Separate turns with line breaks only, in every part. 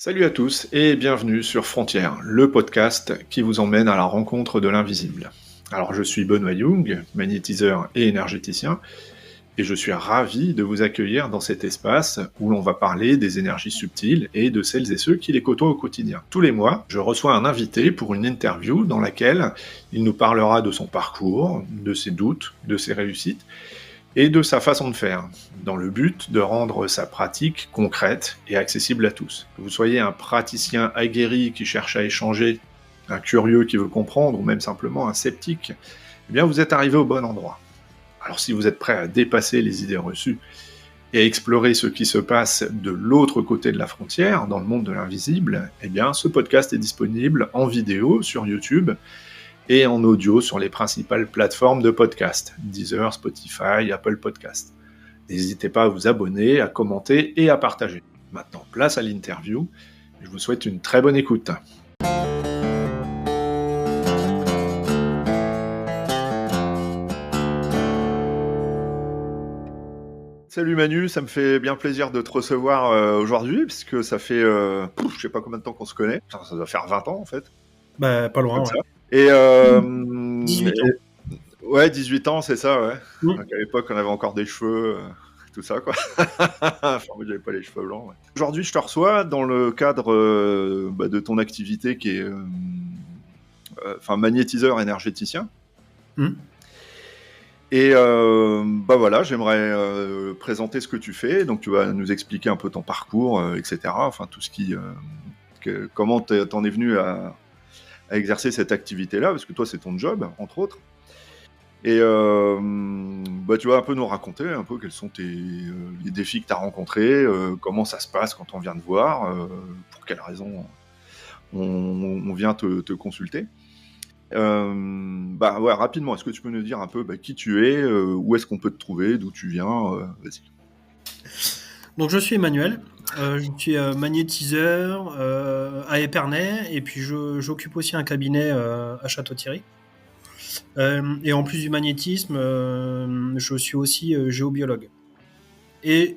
Salut à tous et bienvenue sur Frontières, le podcast qui vous emmène à la rencontre de l'invisible. Alors je suis Benoît Young, magnétiseur et énergéticien, et je suis ravi de vous accueillir dans cet espace où l'on va parler des énergies subtiles et de celles et ceux qui les côtoient au quotidien. Tous les mois, je reçois un invité pour une interview dans laquelle il nous parlera de son parcours, de ses doutes, de ses réussites, et de sa façon de faire, dans le but de rendre sa pratique concrète et accessible à tous. Que vous soyez un praticien aguerri qui cherche à échanger, un curieux qui veut comprendre, ou même simplement un sceptique, eh bien vous êtes arrivé au bon endroit. Alors si vous êtes prêt à dépasser les idées reçues et à explorer ce qui se passe de l'autre côté de la frontière, dans le monde de l'invisible, eh bien ce podcast est disponible en vidéo sur YouTube, et en audio sur les principales plateformes de podcast, Deezer, Spotify, Apple Podcast. N'hésitez pas à vous abonner, à commenter et à partager. Maintenant, place à l'interview. Je vous souhaite une très bonne écoute. Salut Manu, ça me fait bien plaisir de te recevoir aujourd'hui, puisque ça fait, je sais pas combien de temps qu'on se connaît. Enfin, ça doit faire 20 ans en fait.
Bah, pas loin,
Comme
ouais.
ça. Et
18 ans.
Ouais, 18 ans, c'est ça, ouais.
Mmh.
À l'époque, on avait encore des cheveux, tout ça, quoi. Enfin, moi, j'avais pas les cheveux blancs, ouais. Aujourd'hui, je te reçois dans le cadre de ton activité qui est magnétiseur énergéticien.
Mmh.
Et voilà, j'aimerais présenter ce que tu fais. Donc, tu vas nous expliquer un peu ton parcours, etc. Enfin, tout ce qui... comment t'en es venu à exercer cette activité-là, parce que toi, c'est ton job, entre autres. Et tu vas un peu nous raconter un peu quels sont les défis que tu as rencontrés, comment ça se passe quand on vient te voir, pour quelles raisons on vient te consulter. Rapidement, est-ce que tu peux nous dire un peu qui tu es, où est-ce qu'on peut te trouver, d'où tu viens, vas-y.
Donc je suis Emmanuel, je suis magnétiseur à Épernay et puis j'occupe aussi un cabinet à Château-Thierry. Et en plus du magnétisme, je suis aussi géobiologue. Et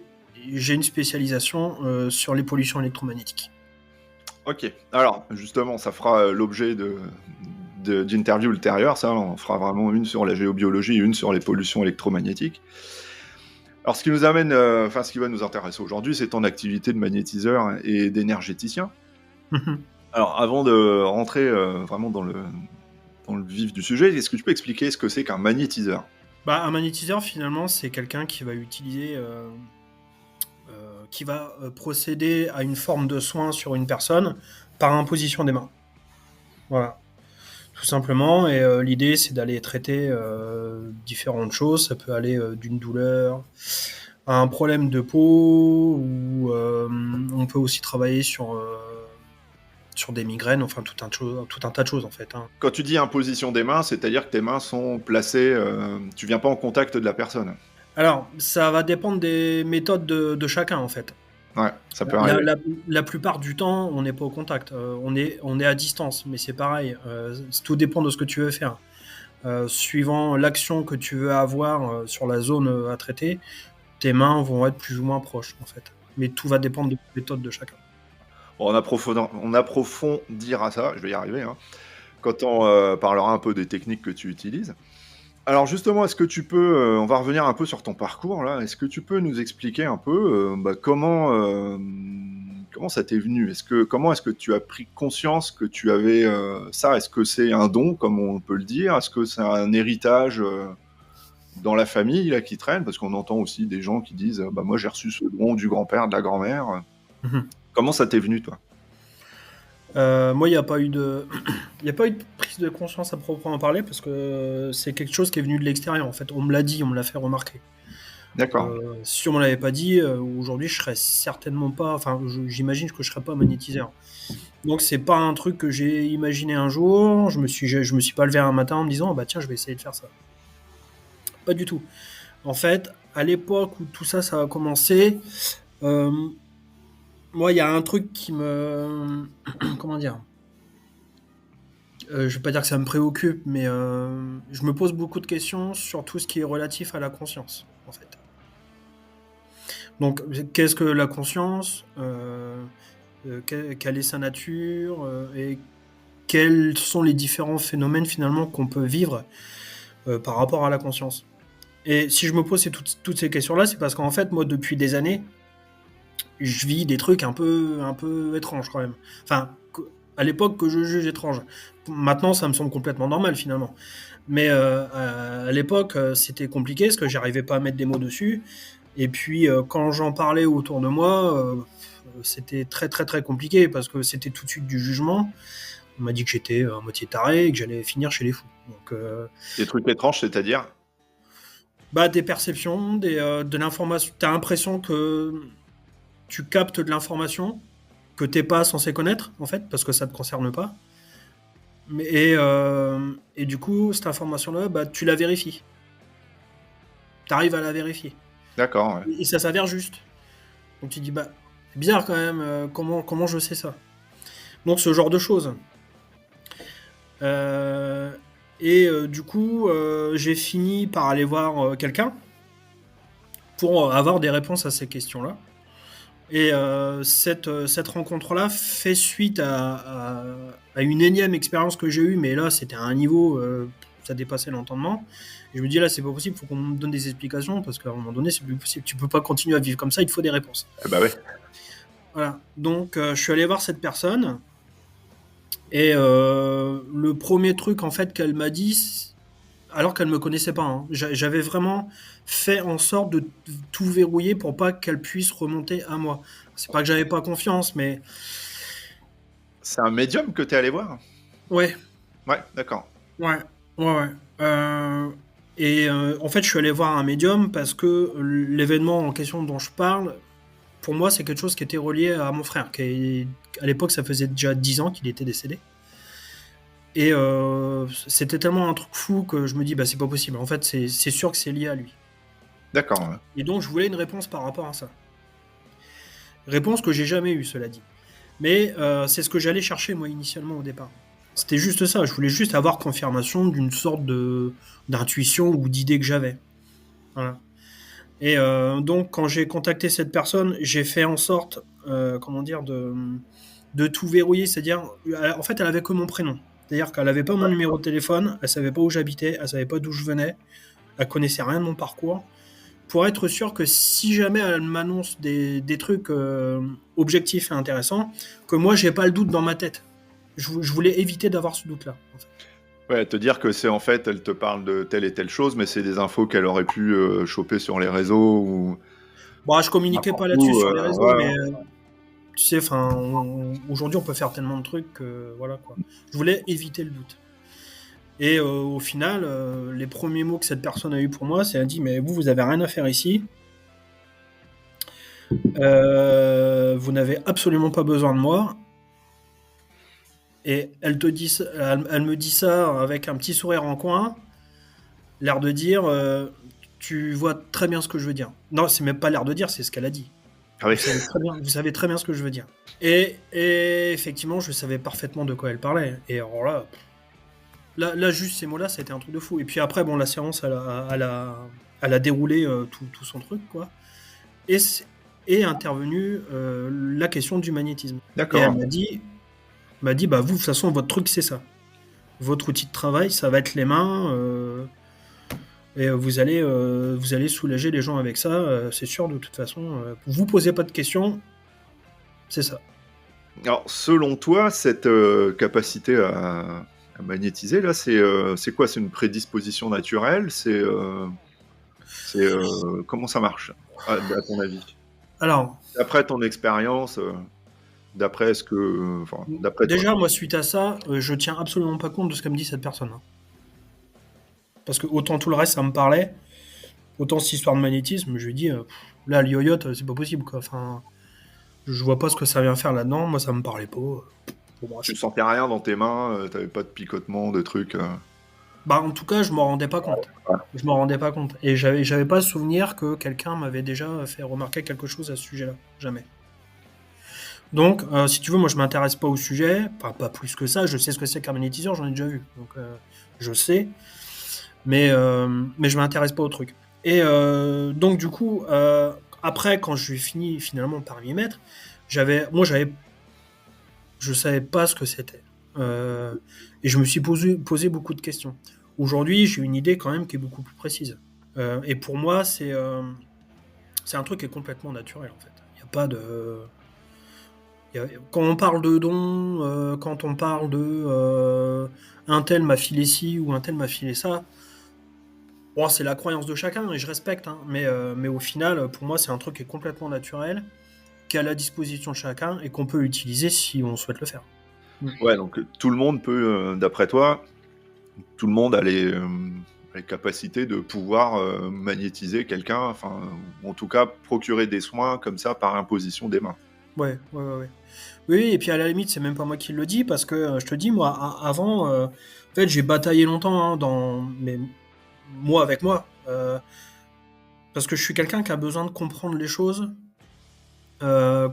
j'ai une spécialisation sur les pollutions électromagnétiques.
Ok, alors justement, ça fera l'objet d'interviews ultérieures, ça, on fera vraiment une sur la géobiologie et une sur les pollutions électromagnétiques. Alors, ce qui nous amène, ce qui va nous intéresser aujourd'hui, c'est ton activité de magnétiseur et d'énergéticien. Alors, avant de rentrer vraiment dans le vif du sujet, est-ce que tu peux expliquer ce que c'est qu'un magnétiseur ?
Un magnétiseur, finalement, c'est quelqu'un qui va utiliser, qui va procéder à une forme de soin sur une personne par imposition des mains. Voilà. Tout simplement, et l'idée c'est d'aller traiter différentes choses. Ça peut aller d'une douleur à un problème de peau, ou on peut aussi travailler sur des migraines, enfin tout un tas de choses en fait.
Quand tu dis imposition des mains, c'est-à-dire que tes mains sont placées, tu viens pas en contact de la personne.
Alors, ça va dépendre des méthodes de chacun en fait.
Ouais, ça peut arriver.
La plupart du temps, on n'est pas au contact. On est à distance, mais c'est pareil. Tout dépend de ce que tu veux faire. Suivant l'action que tu veux avoir sur la zone à traiter, tes mains vont être plus ou moins proches, en fait. Mais tout va dépendre de la méthode de chacun.
Bon, on approfondira ça, je vais y arriver, hein, quand on parlera un peu des techniques que tu utilises. Alors justement, est-ce que tu peux, on va revenir un peu sur ton parcours là, est-ce que tu peux nous expliquer un peu comment ça t'est venu ? Comment est-ce que tu as pris conscience que tu avais ça ? Est-ce que c'est un don, comme on peut le dire ? Est-ce que c'est un héritage dans la famille là, qui traîne ? Parce qu'on entend aussi des gens qui disent moi j'ai reçu ce don du grand-père, de la grand-mère. Comment ça t'est venu, toi ?
Moi, il n'y a pas eu de prise de conscience à proprement parler, parce que c'est quelque chose qui est venu de l'extérieur. En fait, on me l'a dit, on me l'a fait remarquer.
D'accord.
Si on me l'avait pas dit, aujourd'hui, je serais certainement pas. Enfin, j'imagine que je serais pas magnétiseur. Donc, c'est pas un truc que j'ai imaginé un jour. Je me suis pas levé un matin en me disant tiens, je vais essayer de faire ça. Pas du tout. En fait, à l'époque où tout ça a commencé, moi, il y a un truc qui me... Comment dire ? Je vais pas dire que ça me préoccupe, mais je me pose beaucoup de questions sur tout ce qui est relatif à la conscience, en fait. Donc, qu'est-ce que la conscience ? quelle est sa nature, et quels sont les différents phénomènes finalement qu'on peut vivre par rapport à la conscience. Et si je me pose toutes ces questions-là, c'est parce qu'en fait, moi, depuis des années, je vis des trucs un peu étranges quand même. Enfin, à l'époque que je juge étrange. Maintenant, ça me semble complètement normal finalement. Mais à l'époque, c'était compliqué parce que j'arrivais pas à mettre des mots dessus. Et puis, quand j'en parlais autour de moi, c'était très très très compliqué parce que c'était tout de suite du jugement. On m'a dit que j'étais à moitié taré et que j'allais finir chez les fous. Donc,
Des trucs étranges, c'est-à-dire?
bah, des perceptions, de l'information. T'as l'impression que tu captes de l'information que t'es pas censé connaître, en fait, parce que ça te concerne pas. Et du coup, cette information-là, bah, tu la vérifies. T'arrives à la vérifier.
D'accord, ouais.
Et ça s'avère juste. Donc tu dis, bah, c'est bizarre quand même, comment je sais ça. Donc ce genre de choses. Du coup, j'ai fini par aller voir quelqu'un pour avoir des réponses à ces questions-là. Et cette rencontre-là fait suite à une énième expérience que j'ai eue, mais là, c'était à un niveau, ça dépassait l'entendement. Et je me dis, là, c'est pas possible, il faut qu'on me donne des explications, parce qu'à un moment donné, c'est plus possible. Tu peux pas continuer à vivre comme ça, il te faut des réponses.
Bah ouais.
Voilà. Donc, je suis allé voir cette personne, et le premier truc, en fait, qu'elle m'a dit, alors qu'elle me connaissait pas, hein, j'avais vraiment fait en sorte de tout verrouiller pour pas qu'elle puisse remonter à moi. C'est pas que j'avais pas confiance, mais
C'est un médium que t'es allé voir?
ouais,
Ouais, d'accord.
ouais, ouais. En fait, je suis allé voir un médium parce que l'événement en question dont je parle, pour moi, c'est quelque chose qui était relié à mon frère, à l'époque, ça faisait déjà 10 ans qu'il était décédé. Et c'était tellement un truc fou que je me dis, bah, c'est pas possible. En fait, c'est sûr que c'est lié à lui.
D'accord, ouais.
Et donc, je voulais une réponse par rapport à ça. Réponse que j'ai jamais eue, cela dit. Mais c'est ce que j'allais chercher, moi, initialement, au départ. C'était juste ça. Je voulais juste avoir confirmation d'une sorte d'intuition ou d'idée que j'avais. Voilà. Et donc, quand j'ai contacté cette personne, j'ai fait en sorte, comment dire, de tout verrouiller. C'est-à-dire, en fait, elle avait que mon prénom. C'est-à-dire qu'elle n'avait pas mon numéro de téléphone, elle savait pas où j'habitais, elle savait pas d'où je venais, elle connaissait rien de mon parcours. Pour être sûr que si jamais elle m'annonce des trucs objectifs et intéressants, que moi j'ai pas le doute dans ma tête. Je voulais éviter d'avoir ce doute-là. En fait.
Ouais, te dire que c'est en fait, elle te parle de telle et telle chose, mais c'est des infos qu'elle aurait pu choper sur les réseaux ou
Bon, je communiquais pas
n'importe
là-dessus
où.
sur les réseaux,
Ouais,
mais tu sais, aujourd'hui on peut faire tellement de trucs que voilà quoi. Je voulais éviter le doute. Et au final, les premiers mots que cette personne a eu pour moi, c'est elle a dit mais vous avez rien à faire ici. Vous n'avez absolument pas besoin de moi. Et elle me dit ça avec un petit sourire en coin, l'air de dire tu vois très bien ce que je veux dire. Non, c'est même pas l'air de dire, c'est ce qu'elle a dit.
Ah oui.
Vous savez très bien ce que je veux dire. Et effectivement, je savais parfaitement de quoi elle parlait. Et alors là juste ces mots-là, ça a été un truc de fou. Et puis après, bon, la séance, elle a déroulé tout son truc, quoi. Et est intervenue la question du magnétisme.
D'accord.
Et elle m'a dit, bah vous, de toute façon, votre truc, c'est ça. Votre outil de travail, ça va être les mains, et vous allez soulager les gens avec ça, c'est sûr, de toute façon. Vous posez pas de questions, c'est ça.
Alors, selon toi, cette capacité à magnétiser, là, c'est quoi? C'est une prédisposition naturelle? Comment ça marche, à ton avis?
Alors,
D'après ton expérience, d'après ce que... Enfin, d'après toi.
déjà, moi, suite à ça, je tiens absolument pas compte de ce que me dit cette personne. Hein. Parce que autant tout le reste, ça me parlait, autant cette histoire de magnétisme, je lui dis, là, le yoyote, c'est pas possible, quoi. Enfin, je vois pas ce que ça vient faire là-dedans, moi, ça me parlait pas. Pour moi,
Tu sentais rien dans tes mains, t'avais pas de picotement, de trucs.
Bah, en tout cas, je m'en rendais pas compte. Je m'en rendais pas compte. Et j'avais pas souvenir que quelqu'un m'avait déjà fait remarquer quelque chose à ce sujet-là. Jamais. Donc, si tu veux, moi, je m'intéresse pas au sujet. Enfin, pas plus que ça. Je sais ce que c'est qu'un magnétiseur, j'en ai déjà vu. Donc, je sais. Mais je m'intéresse pas au truc. Et donc, du coup, après, quand je suis fini finalement par m'y mettre, j'avais Je savais pas ce que c'était. Et je me suis posé beaucoup de questions. Aujourd'hui, j'ai une idée quand même qui est beaucoup plus précise. Et pour moi, c'est un truc qui est complètement naturel en fait. Il n'y a pas de. Quand on parle de dons, quand on parle de un tel m'a filé ci ou un tel m'a filé ça, bon, c'est la croyance de chacun et je respecte, hein, mais au final, pour moi, c'est un truc qui est complètement naturel, qui est à la disposition de chacun et qu'on peut utiliser si on souhaite le faire.
Ouais, donc tout le monde peut, d'après toi, tout le monde a les capacités de pouvoir magnétiser quelqu'un, enfin, ou en tout cas procurer des soins comme ça par imposition des mains.
Ouais, ouais, ouais, ouais. Oui, et puis à la limite, c'est même pas moi qui le dis, parce que je te dis, moi, avant, en fait, j'ai bataillé longtemps mais moi avec moi, parce que je suis quelqu'un qui a besoin de comprendre les choses euh,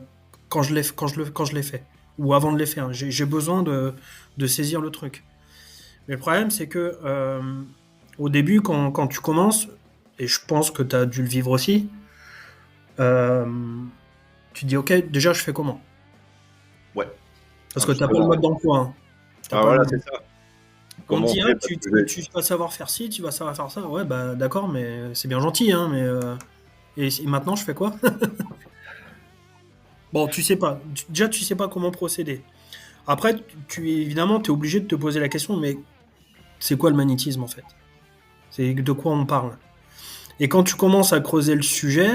quand je les fais, ou avant de les faire. J'ai besoin de saisir le truc. Mais le problème, c'est que au début, quand tu commences, et je pense que tu as dû le vivre aussi, euh, tu te dis, ok, déjà, je fais comment?
Ouais.
Parce
Ah,
que t'as pas le
justement.
mode d'emploi. Hein. T'as
Ah
pas le
voilà,
mode.
c'est ça.
On te
Comment on
dit, ah,
fait parce que
tu vas savoir faire ci, tu vas savoir faire ça. Ouais, bah d'accord, mais c'est bien gentil, hein, mais et maintenant, je fais quoi? Bon, tu sais pas. Déjà, tu sais pas comment procéder. Après, évidemment, tu es obligé de te poser la question, mais c'est quoi le magnétisme en fait? C'est de quoi on parle? Et quand tu commences à creuser le sujet,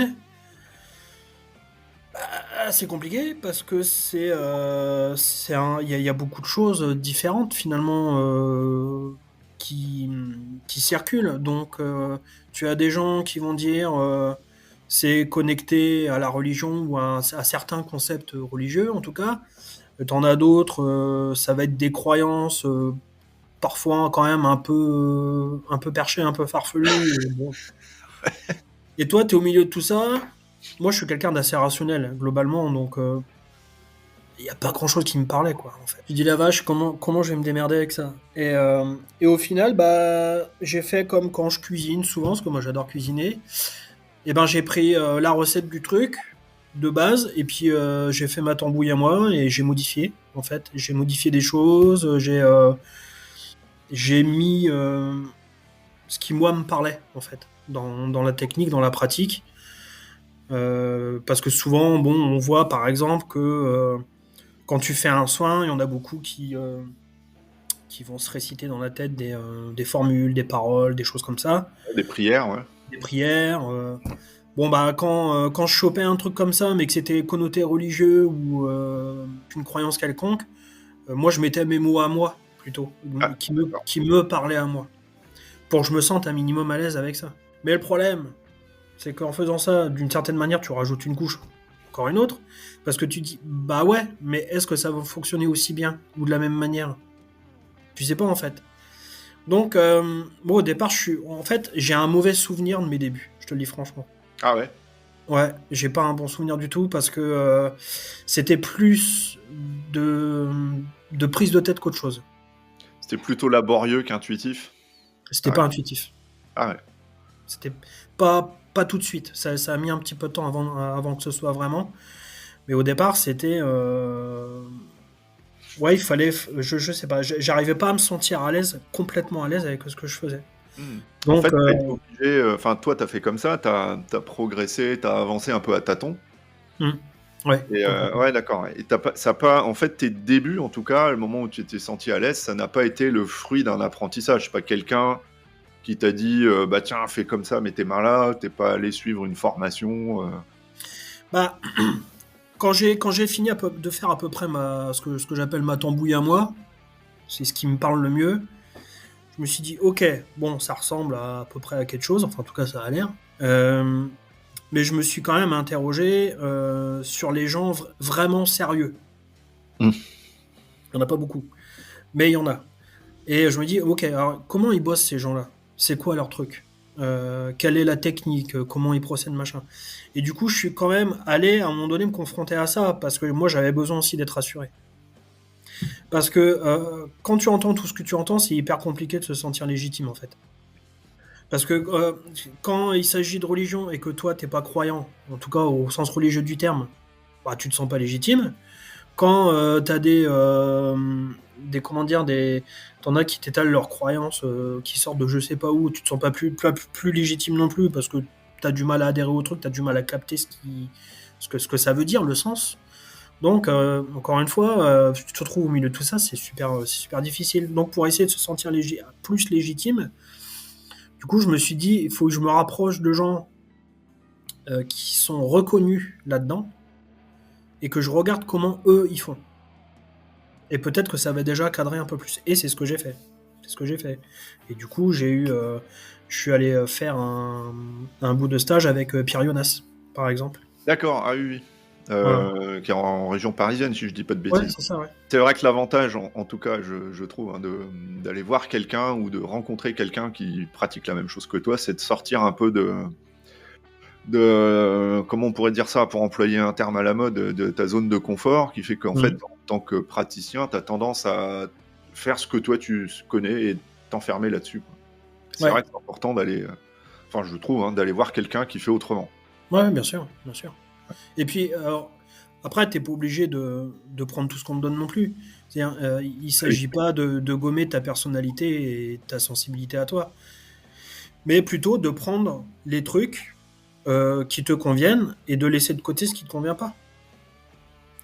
c'est compliqué parce que il y a beaucoup de choses différentes finalement qui, qui circulent. Donc, tu as des gens qui vont dire c'est connecté à la religion ou à certains concepts religieux en tout cas. T'en as d'autres, ça va être des croyances parfois quand même un peu perchées, un peu farfelues. Et, bon. Et toi, tu es au milieu de tout ça. Moi, je suis quelqu'un d'assez rationnel globalement, donc il n'y a pas grand chose qui me parlait, quoi, en fait. Je dis la vache, comment je vais me démerder avec ça? Et au final, bah, j'ai fait comme quand je cuisine souvent, parce que moi j'adore cuisiner. Et ben, j'ai pris la recette du truc de base, et puis j'ai fait ma tambouille à moi, et j'ai modifié, en fait. J'ai modifié des choses, j'ai mis ce qui, moi, me parlait, en fait, dans la technique, dans la pratique. Parce que souvent, bon, on voit par exemple que quand tu fais un soin, il y en a beaucoup qui vont se réciter dans la tête des formules, des paroles, des choses comme ça,
des prières, ouais.
des prières. Bon, bah, quand je chopais un truc comme ça, mais que c'était connoté religieux ou une croyance quelconque, moi, je mettais mes mots à moi, plutôt,
Ah, d'accord.
qui me parlaient à moi, pour que je me sente un minimum à l'aise avec ça. Mais le problème, c'est qu'en faisant ça, d'une certaine manière, tu rajoutes une couche, encore une autre, parce que tu dis, bah ouais, mais est-ce que ça va fonctionner aussi bien ou de la même manière? Tu sais pas en fait. Donc, bon, au départ, en fait, j'ai un mauvais souvenir de mes débuts, je te le dis franchement.
Ah ouais.
Ouais, j'ai pas un bon souvenir du tout parce que c'était plus de, de prise de tête qu'autre chose.
C'était plutôt laborieux qu'intuitif.
C'était
Ah ouais.
pas intuitif.
Ah ouais.
C'était pas tout de suite. Ça a mis un petit peu de temps avant que ce soit vraiment. Mais au départ, c'était. Ouais, il fallait. Je sais pas, j'arrivais pas à me sentir à l'aise, complètement à l'aise avec ce que je faisais.
Hmm. En
Donc,
fait, t'as été obligé, enfin, toi, t'as fait comme ça, t'as progressé, t'as avancé un peu à tâtons.
hmm, ouais,
Et
complètement.
ouais, d'accord. Et ça a pas, en fait, tes débuts, en tout cas, le moment où tu t'es senti à l'aise, ça n'a pas été le fruit d'un apprentissage. C'est pas quelqu'un qui t'a dit, bah tiens, fais comme ça, mets tes mains là, t'es pas allé suivre une formation.
Bah, quand j'ai fini de faire à peu près ce que j'appelle ma tambouille à moi, c'est ce qui me parle le mieux. Je me suis dit, ok, bon, ça ressemble à peu près à quelque chose, enfin en tout cas ça a l'air. Mais je me suis quand même interrogé sur les gens vraiment sérieux.
Hmm.
Il n'y en a pas beaucoup, mais il y en a. Et je me dis, ok, alors comment ils bossent ces gens-là? C'est quoi leur truc? Quelle est la technique? Comment ils procèdent, machin? Et du coup, je suis quand même allé à un moment donné me confronter à ça, parce que moi j'avais besoin aussi d'être rassuré. Parce que quand tu entends tout ce que tu entends, c'est hyper compliqué de se sentir légitime en fait. Parce que quand il s'agit de religion et que toi t'es pas croyant, en tout cas au sens religieux du terme, bah tu te sens pas légitime. Quand t'as comment dire, t'en as qui t'étalent leurs croyances, qui sortent de je sais pas où, tu te sens pas plus légitime non plus parce que t'as du mal à adhérer au truc, t'as du mal à capter ce que ça veut dire, le sens. Donc, encore une fois, tu te retrouves au milieu de tout ça, c'est super difficile. Donc, pour essayer de se sentir plus légitime, du coup, je me suis dit, il faut que je me rapproche de gens qui sont reconnus là-dedans et que je regarde comment eux ils font. Et peut-être que ça va déjà cadrer un peu plus. Et c'est ce que j'ai fait. Et du coup, je suis allé faire un bout de stage avec Pierre Jonas, par exemple.
D'accord, ah oui, oui.
Voilà.
Qui est en région parisienne, si je dis pas de
Ouais,
bêtises.
c'est ça, ouais.
C'est vrai que l'avantage, en tout cas, je trouve, hein, d'aller voir quelqu'un ou de rencontrer quelqu'un qui pratique la même chose que toi, c'est de sortir un peu comment on pourrait dire ça, pour employer un terme à la mode, de ta zone de confort, qui fait qu'en fait, en tant que praticien, tu as tendance à faire ce que toi tu connais et t'enfermer là-dessus, quoi. C'est
Ouais.
vrai que c'est important d'aller, enfin je trouve, hein, d'aller voir quelqu'un qui fait autrement.
Ouais, bien sûr. Et puis, après, t'es pas obligé de prendre tout ce qu'on te donne non plus. C'est-à-dire, il s'agit pas de gommer ta personnalité et ta sensibilité à toi, mais plutôt de prendre les trucs qui te conviennent et de laisser de côté ce qui te convient pas.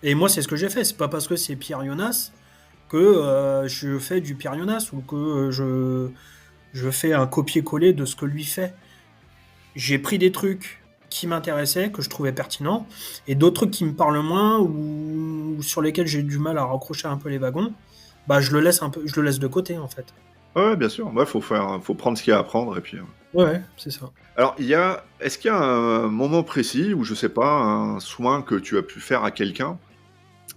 Et moi, c'est ce que j'ai fait. C'est pas parce que c'est Pierre Jonas que je fais du Pierre Jonas ou que je fais un copier-coller de ce que lui fait. J'ai pris des trucs qui m'intéressaient, que je trouvais pertinents, et d'autres trucs qui me parlent moins ou sur lesquels j'ai du mal à raccrocher un peu les wagons, bah je le laisse de côté en fait.
Ouais, bien sûr. Ouais, faut prendre ce qu'il y a à prendre et puis.
Ouais, c'est ça.
Alors, est-ce qu'il y a un moment précis où je sais pas, un soin que tu as pu faire à quelqu'un,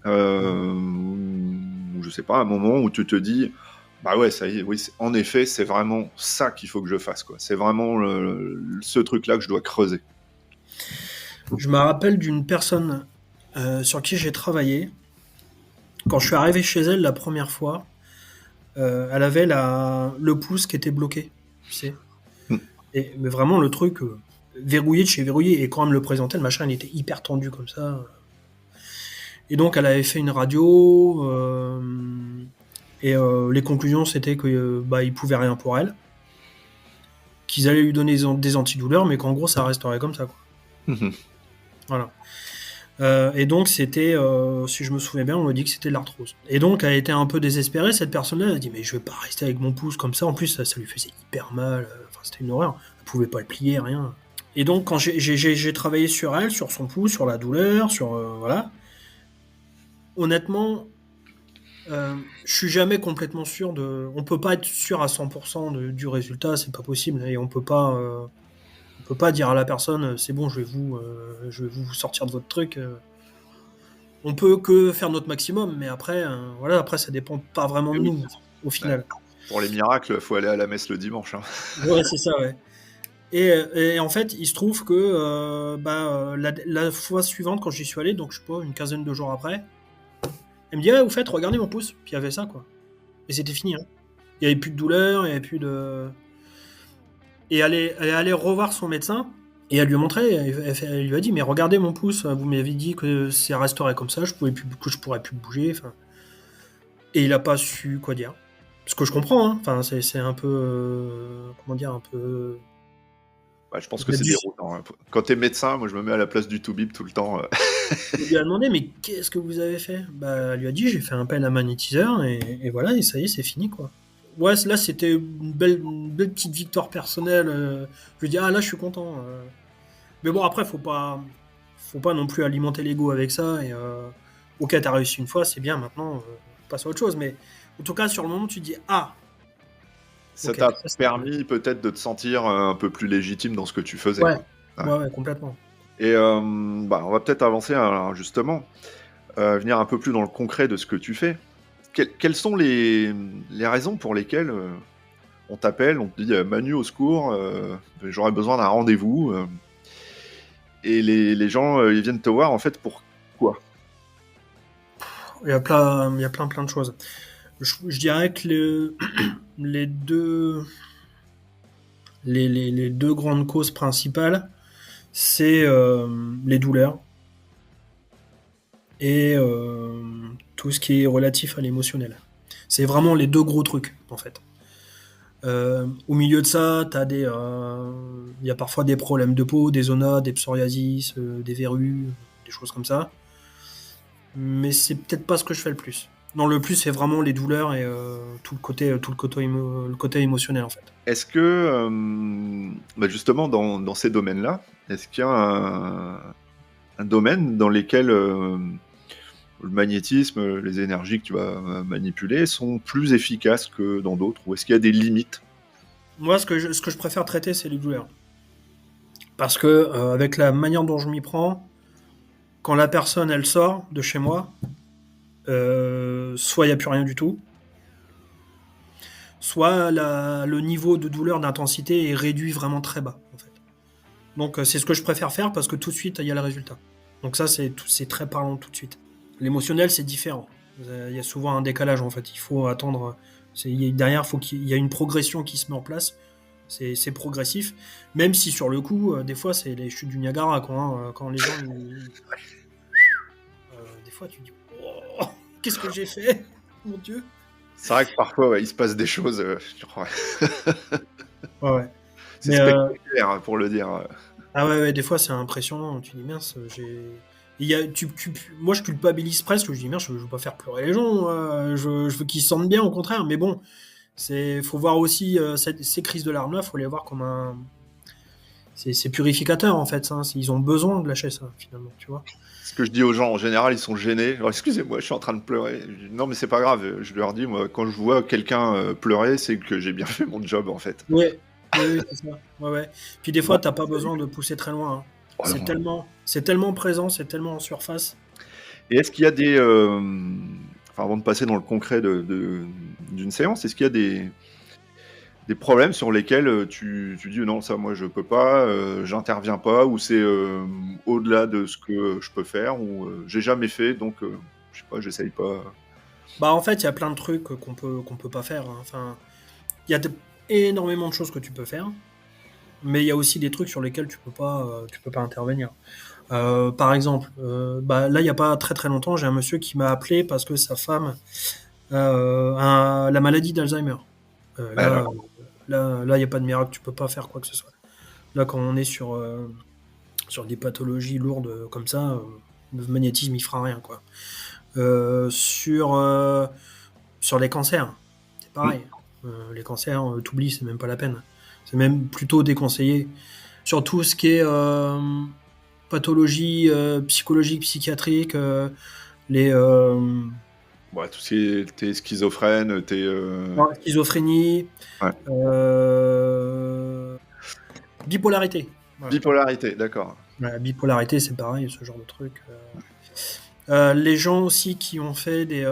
ou je sais pas, un moment où tu te dis, bah ouais, ça y est, oui, en effet, c'est vraiment ça qu'il faut que je fasse, quoi. C'est vraiment ce truc-là que je dois creuser.
Je me rappelle d'une personne sur qui j'ai travaillé. Quand je suis arrivé chez elle la première fois, elle avait le pouce qui était bloqué, tu sais.
Hmm.
Mais vraiment le truc verrouillé de chez verrouillé. Et quand elle me le présentait, le machin, il était hyper tendu comme ça. Et donc elle avait fait une radio. Et les conclusions, c'était que il pouvait rien pour elle, qu'ils allaient lui donner des antidouleurs, mais qu'en gros ça resterait comme ça, quoi.
Mhm.
Voilà. Et donc c'était, si je me souviens bien, on m'a dit que c'était de l'arthrose. Et donc elle était un peu désespérée, cette personne-là. Elle a dit mais je vais pas rester avec mon pouce comme ça. En plus ça lui faisait hyper mal. Enfin c'était une horreur. Elle pouvait pas le plier, rien. Et donc quand j'ai travaillé sur elle, sur son pouce, sur la douleur, sur voilà. Honnêtement, je suis jamais complètement sûr de. On peut pas être sûr à 100% du résultat, c'est pas possible. Et on peut pas dire à la personne, c'est bon, je vais vous sortir de votre truc. On peut que faire notre maximum, mais après, voilà, après ça dépend pas vraiment
Et
de
oui.
nous, au final.
Pour les miracles, faut aller à la messe le dimanche, hein.
Ouais, c'est ça, ouais. Et en fait, il se trouve que la fois suivante, quand j'y suis allé, donc je sais pas, une quinzaine de jours après, elle me dit, ah, vous faites, regardez mon pouce. Puis il y avait ça, quoi. Et c'était fini, hein. Il y avait plus de douleur, il y avait plus de. Et elle est allée revoir son médecin et elle lui a montré, elle lui a dit mais regardez mon pouce, vous m'avez dit que ça resterait comme ça, que je pourrais plus bouger. Enfin, et il a pas su quoi dire. Ce que je comprends, hein. Enfin c'est un peu comment dire, un peu.
Bah, je pense que c'est déroutant, hein. Quand t'es médecin, moi je me mets à la place du toubib tout le temps.
Il lui a demandé mais qu'est-ce que vous avez fait? Bah elle lui a dit j'ai fait un appel à magnétiseur et voilà et ça y est c'est fini quoi. Ouais, là c'était une belle petite victoire personnelle. Je lui dis ah là je suis content. Mais bon après faut pas non plus alimenter l'ego avec ça et ok t'as réussi une fois c'est bien maintenant passe à autre chose mais en tout cas sur le moment tu te dis ah
Ça
ok
t'a
ça, c'est
permis peut-être de te sentir un peu plus légitime dans ce que tu faisais,
ouais.
quoi.
Ouais complètement.
Et on va peut-être avancer, alors, justement, venir un peu plus dans le concret de ce que tu fais. Quelles sont les raisons pour lesquelles on t'appelle, on te dit Manu au secours, j'aurais besoin d'un rendez-vous, et les gens ils viennent te voir en fait pour quoi?
Il y a plein de choses. Je dirais que les deux les deux grandes causes principales c'est les douleurs et tout ce qui est relatif à l'émotionnel. C'est vraiment les deux gros trucs, en fait. Au milieu de ça, il y a parfois des problèmes de peau, des zonas, des psoriasis, des verrues, des choses comme ça. Mais c'est peut-être pas ce que je fais le plus. Non, le plus, c'est vraiment les douleurs et le côté émotionnel, en fait.
Est-ce que, justement, dans ces domaines-là, est-ce qu'il y a un domaine dans lequel le magnétisme, les énergies que tu vas manipuler sont plus efficaces que dans d'autres? Ou est-ce qu'il y a des limites?
Moi, ce que je préfère traiter, c'est les douleurs. Parce que, avec la manière dont je m'y prends, quand la personne, elle sort de chez moi, soit il n'y a plus rien du tout, soit le niveau de douleur, d'intensité est réduit vraiment très bas, en fait. Donc, c'est ce que je préfère faire parce que tout de suite, il y a le résultat. Donc ça, c'est très parlant tout de suite. L'émotionnel, c'est différent. Il y a souvent un décalage, en fait. Il faut attendre. Derrière, il y a une progression qui se met en place. C'est progressif. Même si, sur le coup, des fois, c'est les chutes du Niagara, quoi, hein. Quand les gens... des fois, tu dis... Oh, qu'est-ce que j'ai fait? Mon Dieu.
C'est vrai que parfois, ouais, il se passe des choses. Je crois.
Ouais.
C'est spectaculaire, pour le dire.
Ah ouais, des fois, c'est impressionnant. Tu dis, mince, moi, je culpabilise presque. Je dis, merde, je veux pas faire pleurer les gens. Je veux qu'ils se sentent bien, au contraire. Mais bon, faut voir aussi ces crises de larmes-là, faut les voir comme c'est purificateur, en fait. Ça. Ils ont besoin de lâcher ça, finalement, tu vois.
Ce que je dis aux gens, en général, ils sont gênés. Alors, excusez-moi, je suis en train de pleurer. Je dis, non, mais c'est pas grave. Je leur dis, moi, quand je vois quelqu'un pleurer, c'est que j'ai bien fait mon job, en fait.
Ouais, oui, c'est ça. Ouais. Puis des fois, t'as pas besoin de pousser très loin, hein.
Oh,
C'est tellement présent, c'est tellement en surface.
Et est-ce qu'il y a des... avant de passer dans le concret d'une séance, est-ce qu'il y a des problèmes sur lesquels tu dis non, ça moi je peux pas, j'interviens pas, ou c'est au-delà de ce que je peux faire, ou j'ai jamais fait, donc je sais pas, j'essaye pas.
Bah, en fait, il y a plein de trucs qu'on peut pas faire, hein. Enfin, il y a énormément de choses que tu peux faire, mais il y a aussi des trucs sur lesquels tu peux pas intervenir. Par exemple, là, il y a pas très très longtemps, j'ai un monsieur qui m'a appelé parce que sa femme a la maladie d'Alzheimer. Là, il y a pas de miracle, tu peux pas faire quoi que ce soit. Là, quand on est sur des pathologies lourdes comme ça, le magnétisme, il fera rien, quoi. Sur les cancers, c'est pareil. Les cancers, t'oublies, c'est même pas la peine. C'est même plutôt déconseillé. Sur tout ce qui est pathologie psychologique, psychiatrique, les
Ouais, tout ce qui est t'es schizophrène,
schizophrénie,
Ouais.
bipolarité. Voilà.
Bipolarité, d'accord.
La bipolarité, c'est pareil, ce genre de truc. Les gens aussi qui ont fait des